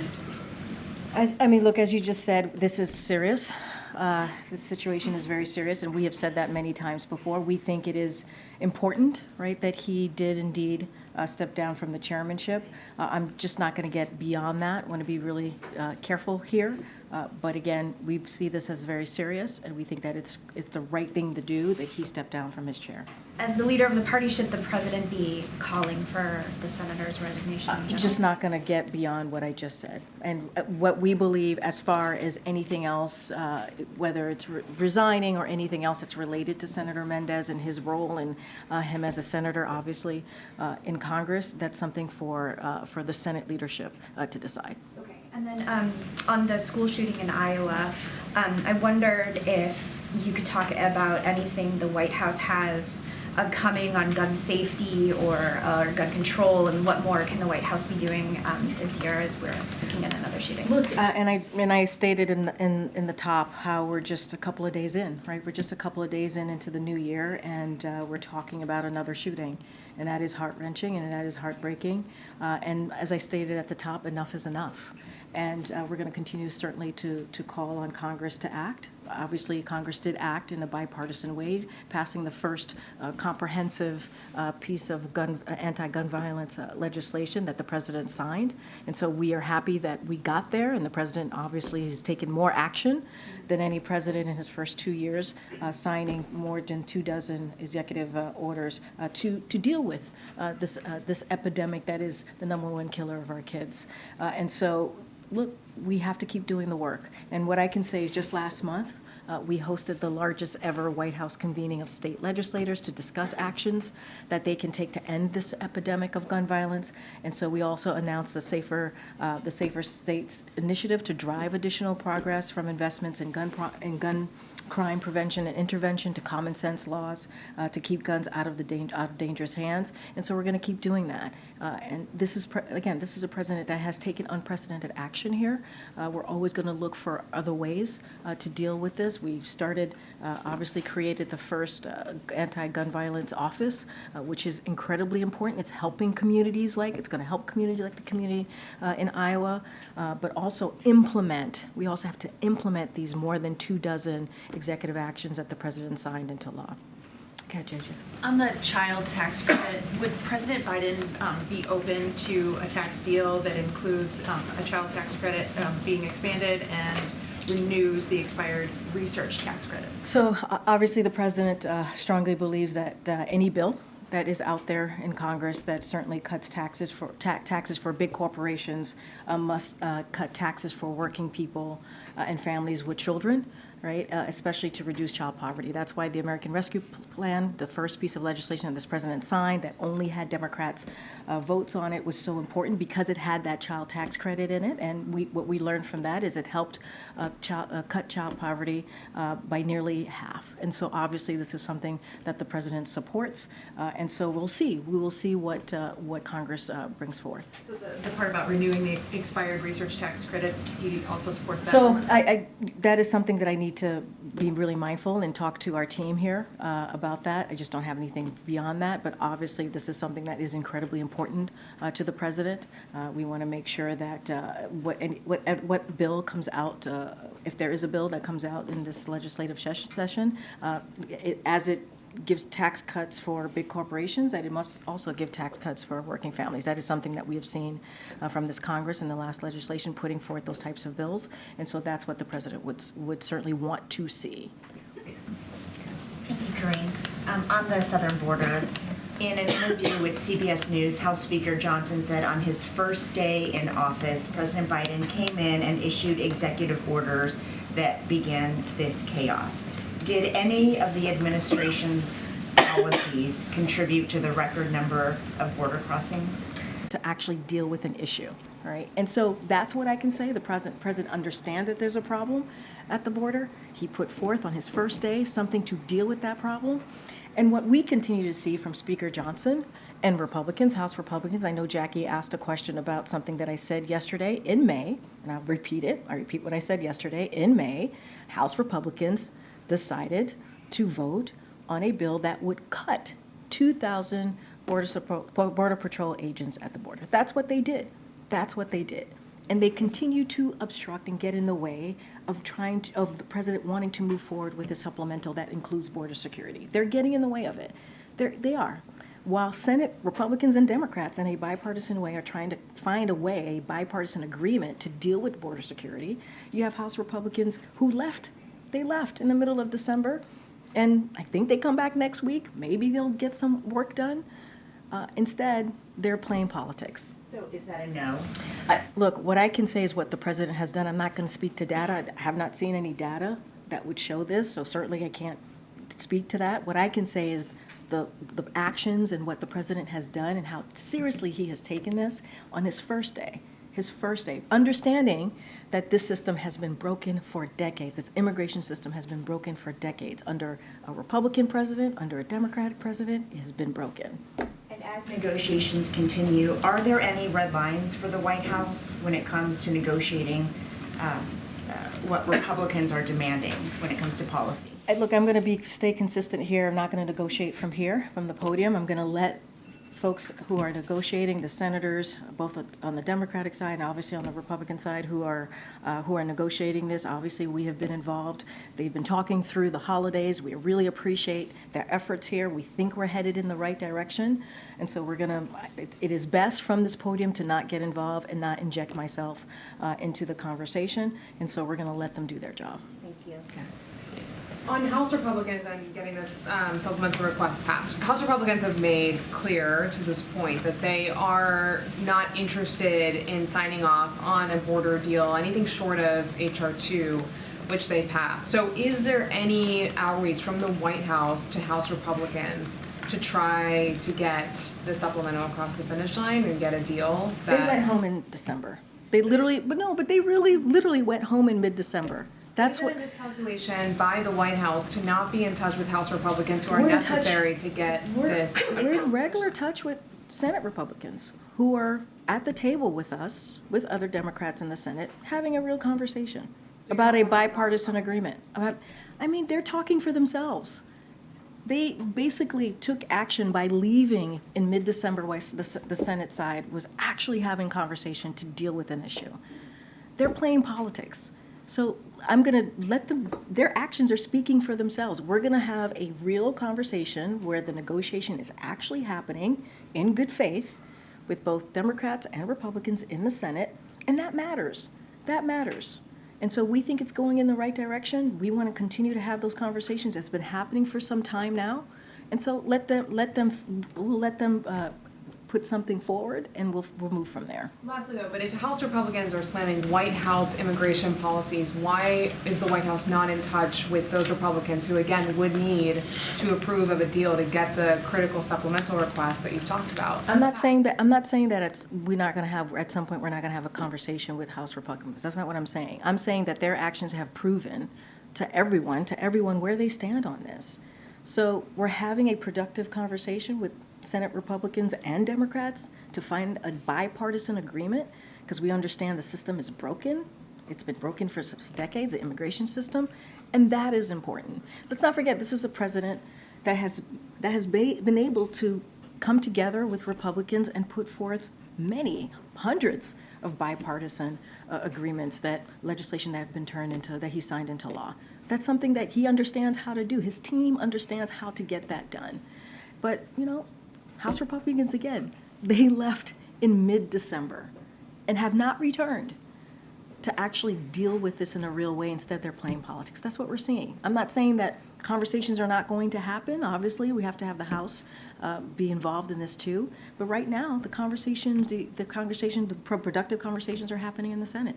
[SPEAKER 3] And
[SPEAKER 1] look, as you just said, this is serious. The situation is very serious, and we have said that many times before. We think it is important, right, that he did indeed stepped down from the chairmanship. I'm just not going to get beyond that. I want to be really careful here. But again, we see this as very serious, and we think that it's the right thing to do that he stepped down from his chair.
[SPEAKER 3] As the leader of the party, should the president be calling for the senator's resignation in general?
[SPEAKER 1] Just not going to get beyond what I just said. And what we believe as far as anything else, whether it's resigning or anything else that's related to Senator Mendez and his role and him as a senator, obviously, in Congress, that's something for the Senate leadership to decide.
[SPEAKER 3] Okay. And then on the school shooting in Iowa, I wondered if you could talk about anything the White House has upcoming on gun safety or gun control, and what more can the White House be doing this year as we're looking at another shooting?
[SPEAKER 1] Look, and I stated in the top how we're just a couple of days in, right? We're just a couple of days into the new year, and we're talking about another shooting, and that is heart-wrenching and that is heartbreaking. And as I stated at the top, enough is enough. And we're going to continue certainly to call on Congress to act. Obviously, Congress did act in a bipartisan way, passing the first comprehensive piece of anti-gun violence legislation that the president signed. And so we are happy that we got there, and the president obviously has taken more action than any president in his first 2 years, signing more than 24 executive orders to deal with this epidemic that is the #1 killer of our kids. And so, look, we have to keep doing the work. And what I can say is just last month, we hosted the largest ever White House convening of state legislators to discuss actions that they can take to end this epidemic of gun violence. And so we also announced the Safer States initiative to drive additional progress from investments in gun crime prevention and intervention to common sense laws to keep guns out of dangerous hands. And so we're going to keep doing that. And this is, again, this is a president that has taken unprecedented action here. We're always going to look for other ways to deal with this. We've started, obviously created the first anti-gun violence office, which is incredibly important. It's helping communities it's going to help communities like the community in Iowa, but also we also have to implement these more than 24 executive actions that the president signed into law. Okay, JJ.
[SPEAKER 10] On the child tax credit, would President Biden be open to a tax deal that includes a child tax credit being expanded and renews the expired research tax credits?
[SPEAKER 1] So obviously the president strongly believes that any bill that is out there in Congress that certainly cuts taxes for big corporations must cut taxes for working people and families with children, right? Especially to reduce child poverty. That's why the American Rescue Plan, the first piece of legislation that this president signed that only had Democrats' votes on it, was so important because it had that child tax credit in it. And what we learned from that is it helped cut child poverty by nearly half. And so obviously this is something that the president supports. And so we'll see. We will see what Congress brings forth.
[SPEAKER 10] So the part about renewing the expired research tax credits, he also supports that?
[SPEAKER 1] So that is something that I need to be really mindful and talk to our team here about that. I just don't have anything beyond that, but obviously this is something that is incredibly important to the president. We want to make sure that what bill comes out, if there is a bill that comes out in this legislative session, as it gives tax cuts for big corporations, that it must also give tax cuts for working families. That is something that we have seen from this Congress in the last legislation putting forth those types of bills. And so that's what the president would certainly want to see.
[SPEAKER 7] Thank you, Karine. On the southern border, in an interview with CBS News, House Speaker Johnson said on his first day in office, President Biden came in and issued executive orders that began this chaos. Did any of the administration's policies contribute to the record number of border crossings?
[SPEAKER 1] To actually deal with an issue, right? And so that's what I can say. The president understands that there's a problem at the border. He put forth on his first day something to deal with that problem. And what we continue to see from Speaker Johnson and Republicans, House Republicans, I know Jackie asked a question about something that I said yesterday in May, and I'll repeat it. I repeat what I said yesterday. In May, House Republicans decided to vote on a bill that would cut 2,000 Border Patrol agents at the border. That's what they did. That's what they did. And they continue to obstruct and get in the way of of the president wanting to move forward with a supplemental that includes border security. They're getting in the way of it. They are. while Senate Republicans and Democrats in a bipartisan way are trying to find a way, a bipartisan agreement to deal with border security, you have House Republicans who left. They left in the middle of December, and I think they come back next week. Maybe they'll get some work done. Instead, they're playing politics.
[SPEAKER 7] So is that a no?
[SPEAKER 1] Look, what I can say is what the president has done. I'm not going to speak to data. I have not seen any data that would show this, so certainly I can't speak to that. What I can say is the actions and what the president has done and how seriously he has taken this on his first day, understanding that this system has been broken for decades. This immigration system has been broken for decades. Under a Republican president, under a Democratic president, it has been broken.
[SPEAKER 7] And as negotiations continue, are there any red lines for the White House when it comes to negotiating what Republicans are demanding when it comes to policy?
[SPEAKER 1] Look, I'm going to stay consistent here. I'm not going to negotiate from here, from the podium. I'm going to let folks who are negotiating, the senators, both on the Democratic side and obviously on the Republican side, who are negotiating this. Obviously, we have been involved. They've been talking through the holidays. We really appreciate their efforts here. We think we're headed in the right direction, and so it is best from this podium to not get involved and not inject myself into the conversation, and so we're going to let them do their job.
[SPEAKER 7] Thank you.
[SPEAKER 1] Okay.
[SPEAKER 11] On House Republicans and getting this supplemental request passed, House Republicans have made clear to this point that they are not interested in signing off on a border deal, anything short of H.R. 2, which they passed. So is there any outreach from the White House to House Republicans to try to get the supplemental across the finish line and get a deal?
[SPEAKER 1] They went home in December. They literally went home in mid-December. That's what.
[SPEAKER 11] Is it a miscalculation by the White House to not be in touch with House Republicans who are necessary to get this?
[SPEAKER 1] We're in regular touch with Senate Republicans who are at the table with us, with other Democrats in the Senate, having a real conversation about a bipartisan agreement. They're talking for themselves. They basically took action by leaving in mid-December while the Senate side was actually having conversation to deal with an issue. They're playing politics. So I'm going to let them, their actions are speaking for themselves. We're going to have a real conversation where the negotiation is actually happening in good faith with both Democrats and Republicans in the Senate, and that matters. That matters. And so we think it's going in the right direction. We want to continue to have those conversations. It's been happening for some time now. And so we'll let them put something forward, and we'll move from there.
[SPEAKER 11] Lastly, though, but if House Republicans are slamming White House immigration policies, why is the White House not in touch with those Republicans who, again, would need to approve of a deal to get the critical supplemental request that you've talked about?
[SPEAKER 1] I'm not saying that we're not going to have, at some point, we're not going to have a conversation with House Republicans. That's not what I'm saying. I'm saying that their actions have proven to everyone where they stand on this. So we're having a productive conversation with Senate Republicans and Democrats to find a bipartisan agreement, because we understand the system is broken. It's been broken for decades, the immigration system, and that is important. Let's not forget, this is a president that has been able to come together with Republicans and put forth hundreds of bipartisan agreements, legislation that have been that he signed into law. That's something that he understands how to do. His team understands how to get that done. But, House Republicans, again, they left in mid-December and have not returned to actually deal with this in a real way. Instead, they're playing politics. That's what we're seeing. I'm not saying that conversations are not going to happen. Obviously, we have to have the House be involved in this too. But right now, the productive conversations are happening in the Senate.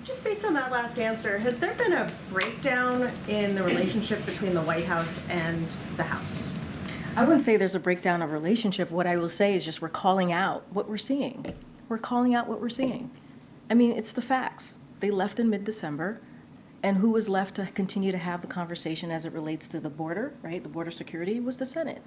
[SPEAKER 18] Just based on that last answer, has there been a breakdown in the relationship between the White House and the House?
[SPEAKER 1] I wouldn't say there's a breakdown of relationship. What I will say is just we're calling out what we're seeing. We're calling out what we're seeing. It's the facts. They left in mid-December, and who was left to continue to have the conversation as it relates to the border, right? The border security was the Senate.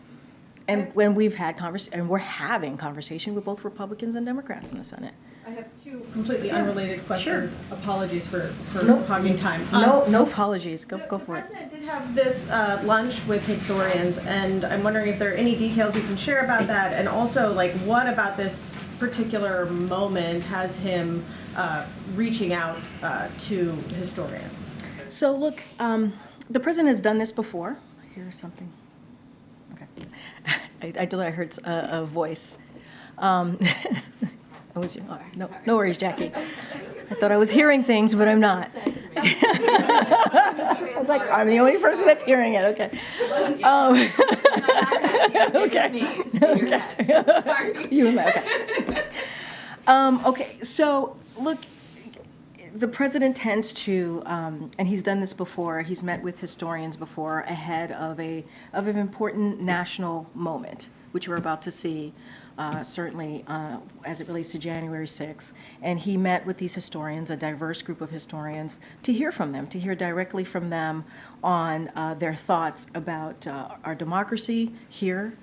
[SPEAKER 1] And when we've had and we're having conversation with both Republicans and Democrats in the Senate.
[SPEAKER 18] I have two completely unrelated questions. Sure. Apologies for
[SPEAKER 1] Nope.
[SPEAKER 18] hogging time.
[SPEAKER 1] No apologies. Go for it.
[SPEAKER 18] The president did have this lunch with historians, and I'm wondering if there are any details you can share about that, and also, what about this particular moment has him reaching out to historians?
[SPEAKER 1] So look, the president has done this before. Here's something. Okay. I thought I heard a voice. No worries, Jackie. I thought I was hearing things, but I'm not. I was like, I'm the only person that's hearing it. Okay. Okay. You and me. Okay. Okay. So look, the president tends to, and he's done this before. He's met with historians before ahead of an important national moment, which we're about to see. Certainly as it relates to January 6th. And he met with these historians, a diverse group of historians, to hear from them, to hear directly from them on their thoughts about our democracy here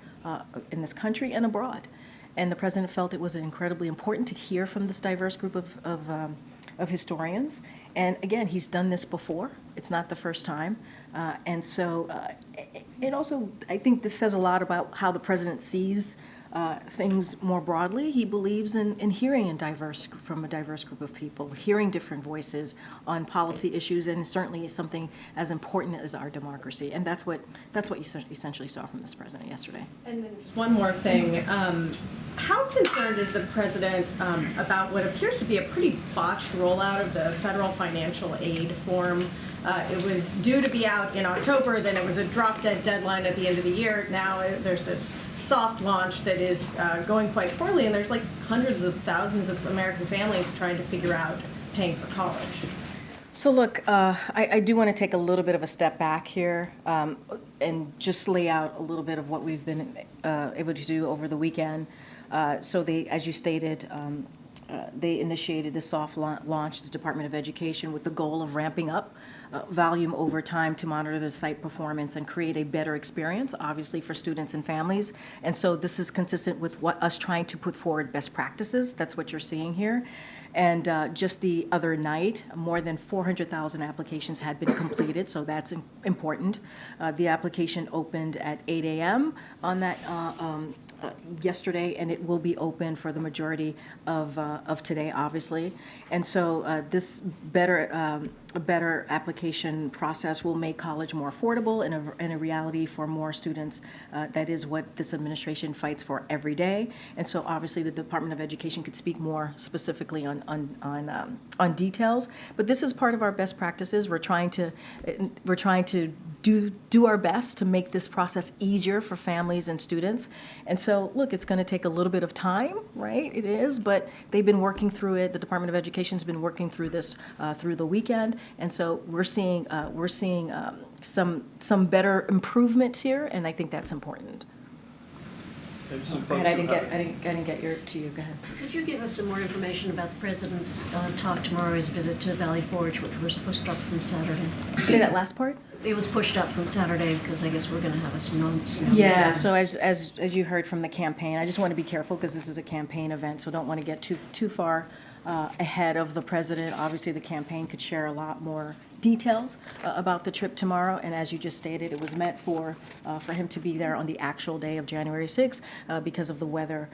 [SPEAKER 1] in this country and abroad. And the president felt it was incredibly important to hear from this diverse group of historians. And again, he's done this before. It's not the first time. And so it also, I think this says a lot about how the president sees things more broadly. He believes in hearing from a diverse group of people, hearing different voices on policy issues, and certainly something as important as our democracy. And that's what you essentially saw from this president yesterday.
[SPEAKER 18] And then just one more thing. How concerned is the president about what appears to be a pretty botched rollout of the federal financial aid form? It was due to be out in October, then it was a drop-dead deadline at the end of the year. Now there's this soft launch that is going quite poorly, and there's like hundreds of thousands of American families trying to figure out paying for college.
[SPEAKER 1] So look, I do want to take a little bit of a step back here and just lay out a little bit of what we've been able to do over the weekend. So they, as you stated, they initiated the soft launch, the Department of Education, with the goal of ramping up volume over time to monitor the site performance and create a better experience, obviously, for students and families. And so this is consistent with us trying to put forward best practices. That's what you're seeing here. And just the other night, more than 400,000 applications had been completed, so that's important. The application opened at 8 a.m. on that yesterday, and it will be open for the majority of today, obviously. And so this better application process will make college more affordable and a reality for more students. That is what this administration fights for every day. And so obviously the Department of Education could speak more specifically on details. But this is part of our best practices. We're trying to do our best to make this process easier for families and students. And so, look, it's going to take a little bit of time, right? It is, but they've been working through it. The Department of Education's been working through this through the weekend, and so we're seeing some better improvements here, and I think that's important. Go ahead. I didn't get to you. Go ahead.
[SPEAKER 19] Could you give us some more information about the president's talk tomorrow, his visit to Valley Forge, which was pushed up from Saturday?
[SPEAKER 1] Say that last part.
[SPEAKER 19] It was pushed up from Saturday because I guess we're going to have a snow.
[SPEAKER 1] Yeah. So as you heard from the campaign, I just want to be careful because this is a campaign event, so don't want to get too far ahead of the president. Obviously, the campaign could share a lot more details about the trip tomorrow, and as you just stated, it was meant for him to be there on the actual day of January 6th because of the weather,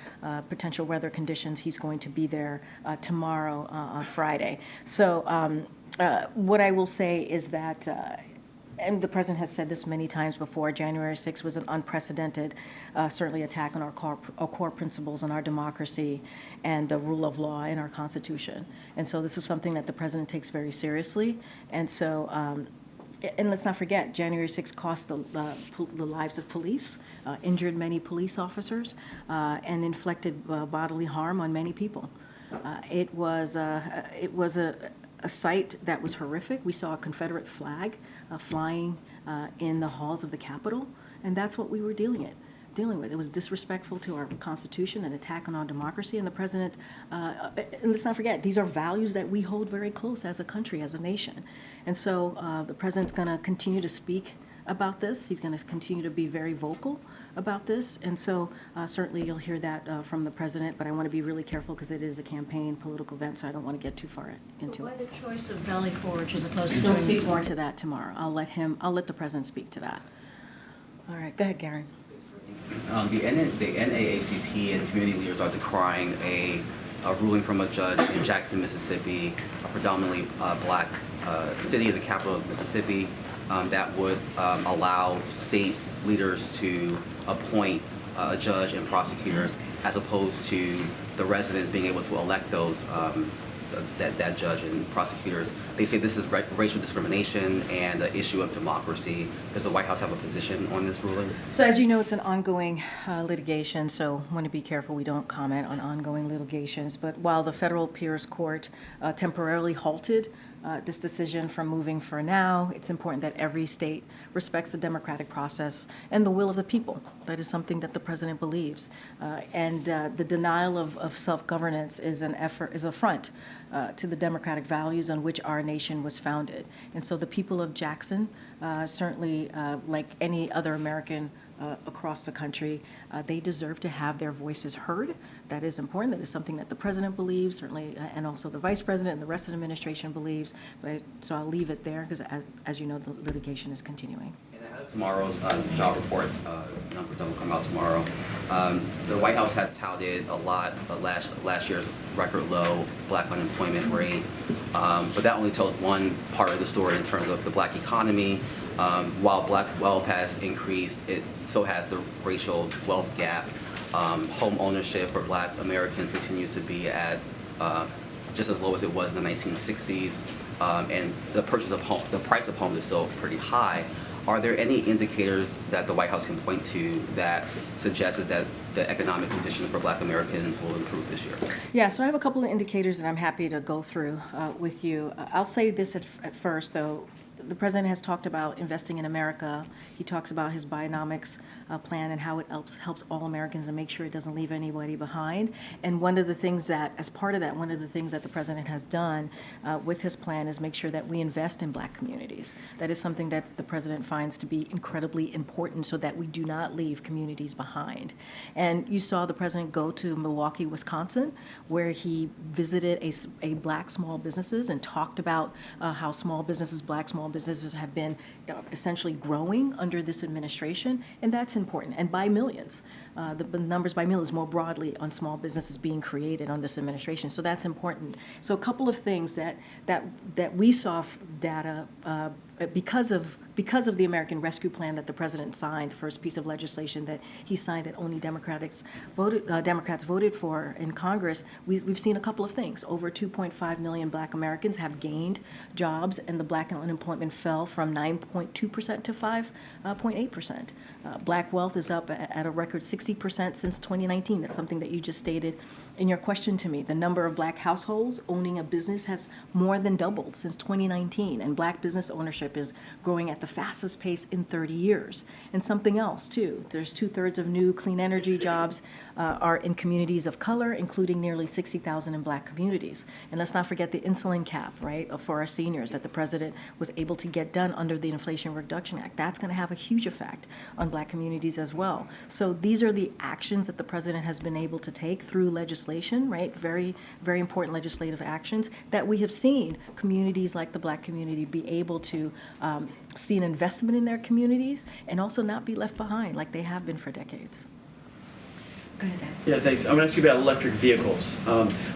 [SPEAKER 1] potential weather conditions. He's going to be there tomorrow on Friday. So what I will say is that and the president has said this many times before, January 6th was an unprecedented, certainly attack on our core principles in our democracy and the rule of law in our Constitution. And so this is something that the president takes very seriously. And so, and let's not forget, January 6th cost the lives of police, injured many police officers, and inflicted bodily harm on many people. It was a sight that was horrific. We saw a Confederate flag flying in the halls of the Capitol, and that's what we were dealing with. It was disrespectful to our Constitution, an attack on our democracy, and the president, and let's not forget, these are values that we hold very close as a country, as a nation. And so the president's going to continue to speak about this. He's going to continue to be very vocal about this, and so certainly you'll hear that from the president, but I want to be really careful because it is a campaign political event, so I don't want to get too far into it.
[SPEAKER 19] Why the choice of Valley Forge as opposed to
[SPEAKER 1] He'll
[SPEAKER 19] doing
[SPEAKER 1] speak more to that tomorrow. I'll let the president speak to that. All right, go ahead, Garen.
[SPEAKER 20] The NAACP and community leaders are decrying a ruling from a judge in Jackson, Mississippi, a predominantly black city, the capital of Mississippi, that would allow state leaders to appoint a judge and prosecutors, as opposed to the residents being able to elect those that judge and prosecutors. They say this is racial discrimination and an issue of democracy. Does the White House have a position on this ruling?
[SPEAKER 1] So as you know, it's an ongoing litigation, so I want to be careful we don't comment on ongoing litigations. But while the Federal Appeals Court temporarily halted this decision from moving for now, it's important that every state respects the democratic process and the will of the people. That is something that the president believes. And the denial of self-governance is an affront to the democratic values on which our nation was founded. And so the people of Jackson, certainly like any other American across the country, they deserve to have their voices heard. That is important. That is something that the president believes, certainly, and also the vice president and the rest of the administration believes. So I'll leave it there because, as you know, the litigation is continuing.
[SPEAKER 20] Tomorrow's job reports numbers that will come out tomorrow. The White House has touted a lot of last year's record low black unemployment rate, but that only tells one part of the story in terms of the black economy. While black wealth has increased, so has the racial wealth gap. Home ownership for black Americans continues to be at just as low as it was in the 1960s, and the price of homes is still pretty high. Are there any indicators that the White House can point to that suggests that the economic conditions for black Americans will improve this year?
[SPEAKER 1] Yeah, so I have a couple of indicators that I'm happy to go through with you. I'll say this at first, though. The president has talked about investing in America. He talks about his Bionomics plan and how it helps all Americans and make sure it doesn't leave anybody behind. And one of the things that, as part of that, one of the things that the president has done with his plan is make sure that we invest in black communities. That is something that the president finds to be incredibly important so that we do not leave communities behind. And you saw the president go to Milwaukee, Wisconsin, where he visited a black small businesses and talked about how black small businesses have been essentially growing under this administration, and that's important, and by millions. The numbers by millions more broadly on small businesses being created on this administration, so that's important. So a couple of things that we saw data because of the American Rescue Plan that the president signed, the first piece of legislation that he signed that only Democrats voted for in Congress. We've seen a couple of things. Over 2.5 million black Americans have gained jobs, and the black unemployment fell from 9.2% to 5.8%. Black wealth is up at a record 60% since 2019. That's something that you just stated in your question to me. The number of black households owning a business has more than doubled since 2019, and black business ownership is growing at the fastest pace in 30 years. And something else, too. There's 2/3 of new clean energy jobs are in communities of color, including nearly 60,000 in black communities. And let's not forget the insulin cap, right, for our seniors that the president was able to get done under the Inflation Reduction Act. That's going to have a huge effect on black communities as well. So these are the actions that the president has been able to take through legislation, right, very, very important legislative actions that we have seen communities like the black community be able to see an investment in their communities and also not be left behind like they have been for decades. Go ahead, Dan.
[SPEAKER 21] Yeah, thanks. I'm going to ask you about electric vehicles.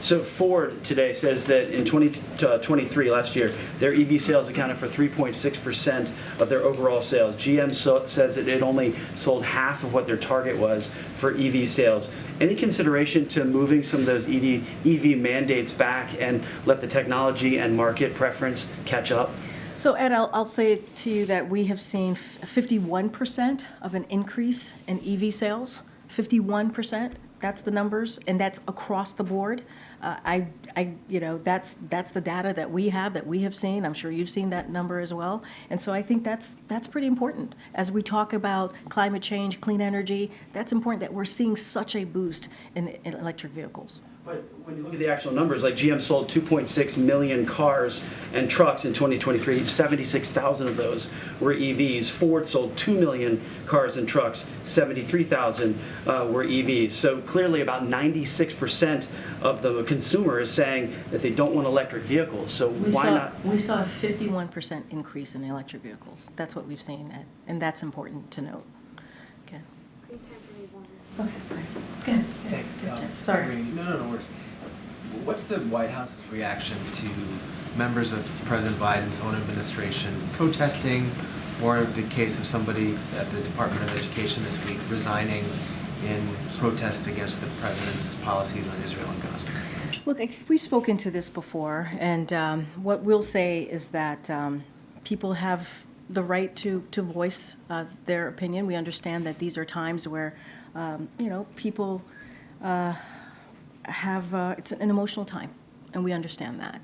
[SPEAKER 21] So Ford today says that in 2023, last year, their EV sales accounted for 3.6% of their overall sales. GM says that it only sold half of what their target was for EV sales. Any consideration to moving some of those EV mandates back and let the technology and market preference catch up?
[SPEAKER 1] So Ed, I'll say to you that we have seen 51% of an increase in EV sales. 51%, that's the numbers, and that's across the board. That's the data that we have seen. I'm sure you've seen that number as well. And so I think that's pretty important. As we talk about climate change, clean energy, that's important that we're seeing such a boost in electric vehicles.
[SPEAKER 21] But when you look at the actual numbers, like GM sold 2.6 million cars and trucks in 2023, 76,000 of those were EVs. Ford sold 2 million cars and trucks, 73,000 were EVs. So clearly about 96% of the consumer is saying that they don't want electric vehicles. So why not?
[SPEAKER 1] We saw a 51% increase in electric vehicles. That's what we've seen, Ed, and that's important to note. Okay. Okay, go ahead.
[SPEAKER 6] Thanks.
[SPEAKER 1] Sorry.
[SPEAKER 6] No worries. What's the White House's reaction to members of President Biden's own administration protesting, or the case of somebody at the Department of Education this week resigning in protest against the president's policies on Israel and Gaza?
[SPEAKER 1] Look, we've spoken to this before, and what we'll say is that people have the right to voice their opinion. We understand that these are times where, people have, it's an emotional time, and we understand that.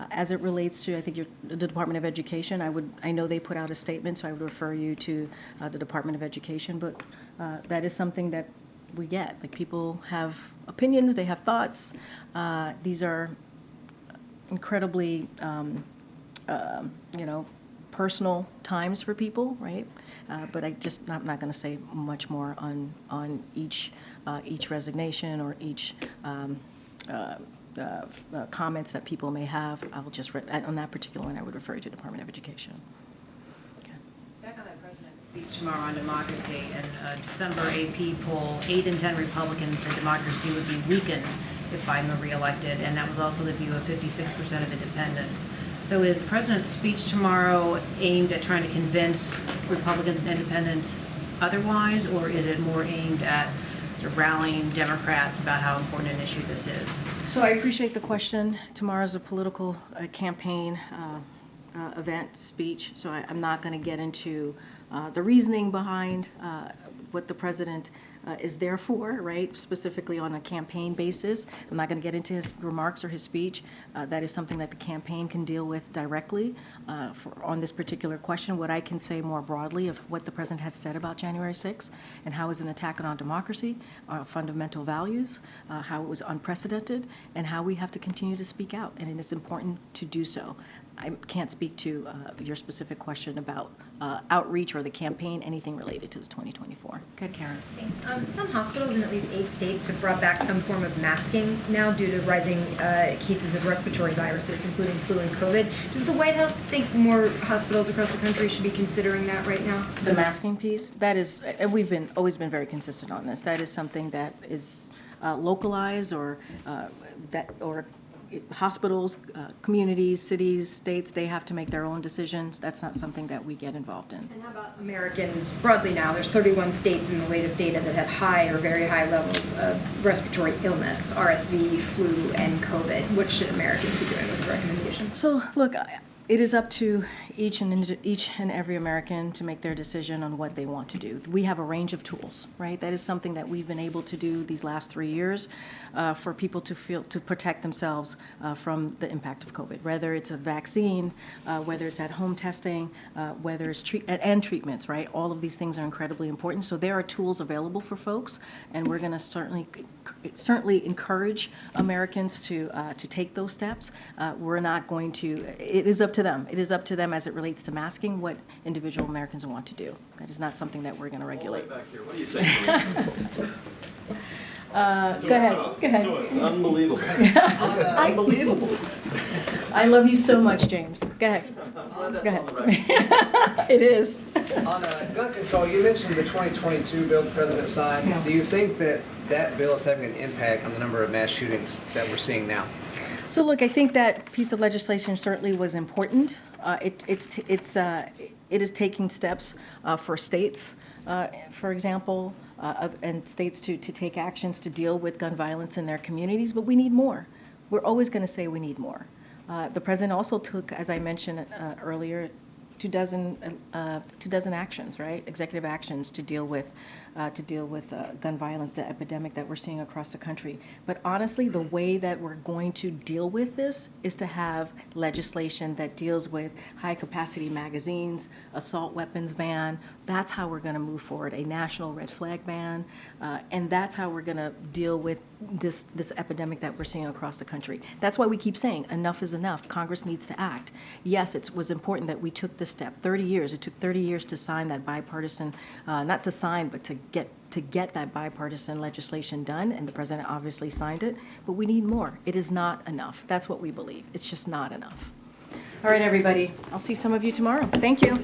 [SPEAKER 1] As it relates to, I think, the Department of Education, I know they put out a statement, so I would refer you to the Department of Education, but that is something that we get. Like, people have opinions, they have thoughts. These are incredibly, personal times for people, right? But I'm not going to say much more on each resignation or each comments that people may have. I'll just on that particular one, I would refer you to Department of Education.
[SPEAKER 4] Back on that president's speech tomorrow on democracy, and December AP poll, 8 in 10 Republicans said democracy would be weakened if Biden were reelected, and that was also the view of 56% of independents. So is the president's speech tomorrow aimed at trying to convince Republicans and independents otherwise, or is it more aimed at sort of rallying Democrats about how important an issue this is?
[SPEAKER 1] So I appreciate the question. Tomorrow's a political campaign event speech, so I'm not going to get into the reasoning behind what the president is there for, right, specifically on a campaign basis. I'm not going to get into his remarks or his speech. That is something that the campaign can deal with directly on this particular question. What I can say more broadly of what the president has said about January 6th and how it's an attack on our democracy, our fundamental values, how it was unprecedented, and how we have to continue to speak out, and it is important to do so. I can't speak to your specific question about outreach or the campaign, anything related to the 2024. Go ahead, Karen.
[SPEAKER 22] Thanks. Some hospitals in at least 8 states have brought back some form of masking now due to rising cases of respiratory viruses, including flu and COVID. Does the White House think more hospitals across the country should be considering that right now?
[SPEAKER 1] The masking piece, that is, and we've always been very consistent on this. That is something that is localized or hospitals, communities, cities, states, they have to make their own decisions. That's not something that we get involved in.
[SPEAKER 22] And how about Americans broadly now? There's 31 states in the latest data that have high or very high levels of respiratory illness, RSV, flu, and COVID. What should Americans be doing with the recommendation?
[SPEAKER 1] So, look, it is up to each and every American to make their decision on what they want to do. We have a range of tools, right? That is something that we've been able to do these last 3 years for people to protect themselves from the impact of COVID, whether it's a vaccine, whether it's at-home testing, whether it's treatments, right? All of these things are incredibly important. So there are tools available for folks, and we're going to certainly encourage Americans to take those steps. We're not going to. It is up to them. It is up to them as it relates to masking what individual Americans want to do. That is not something that we're going to regulate.
[SPEAKER 23] Back here. What do you say?
[SPEAKER 1] Go ahead. Go ahead.
[SPEAKER 23] No, it's unbelievable. Unbelievable.
[SPEAKER 1] I love you so much, James. Go ahead. Go ahead. It is.
[SPEAKER 24] On gun control, you mentioned the 2022 bill the president signed.
[SPEAKER 1] Yeah.
[SPEAKER 24] Do you think that that bill is having an impact on the number of mass shootings that we're seeing now?
[SPEAKER 1] So look, I think that piece of legislation certainly was important. It is taking steps for states, for example, and states to take actions to deal with gun violence in their communities, but we need more. We're always going to say we need more. The president also took, as I mentioned earlier, 2 dozen actions, right? Executive actions to deal with gun violence, the epidemic that we're seeing across the country. But honestly, the way that we're going to deal with this is to have legislation that deals with high-capacity magazines, assault weapons ban. That's how we're going to move forward. A national red flag ban, and that's how we're going to deal with this epidemic that we're seeing across the country. That's why we keep saying enough is enough. Congress needs to act. Yes, it was important that we took this step. 30 years. It took 30 years to sign that bipartisan, not to sign, but to get that bipartisan legislation done, and the president obviously signed it, but we need more. It is not enough. That's what we believe. It's just not enough. All right, everybody. I'll see some of you tomorrow. Thank you.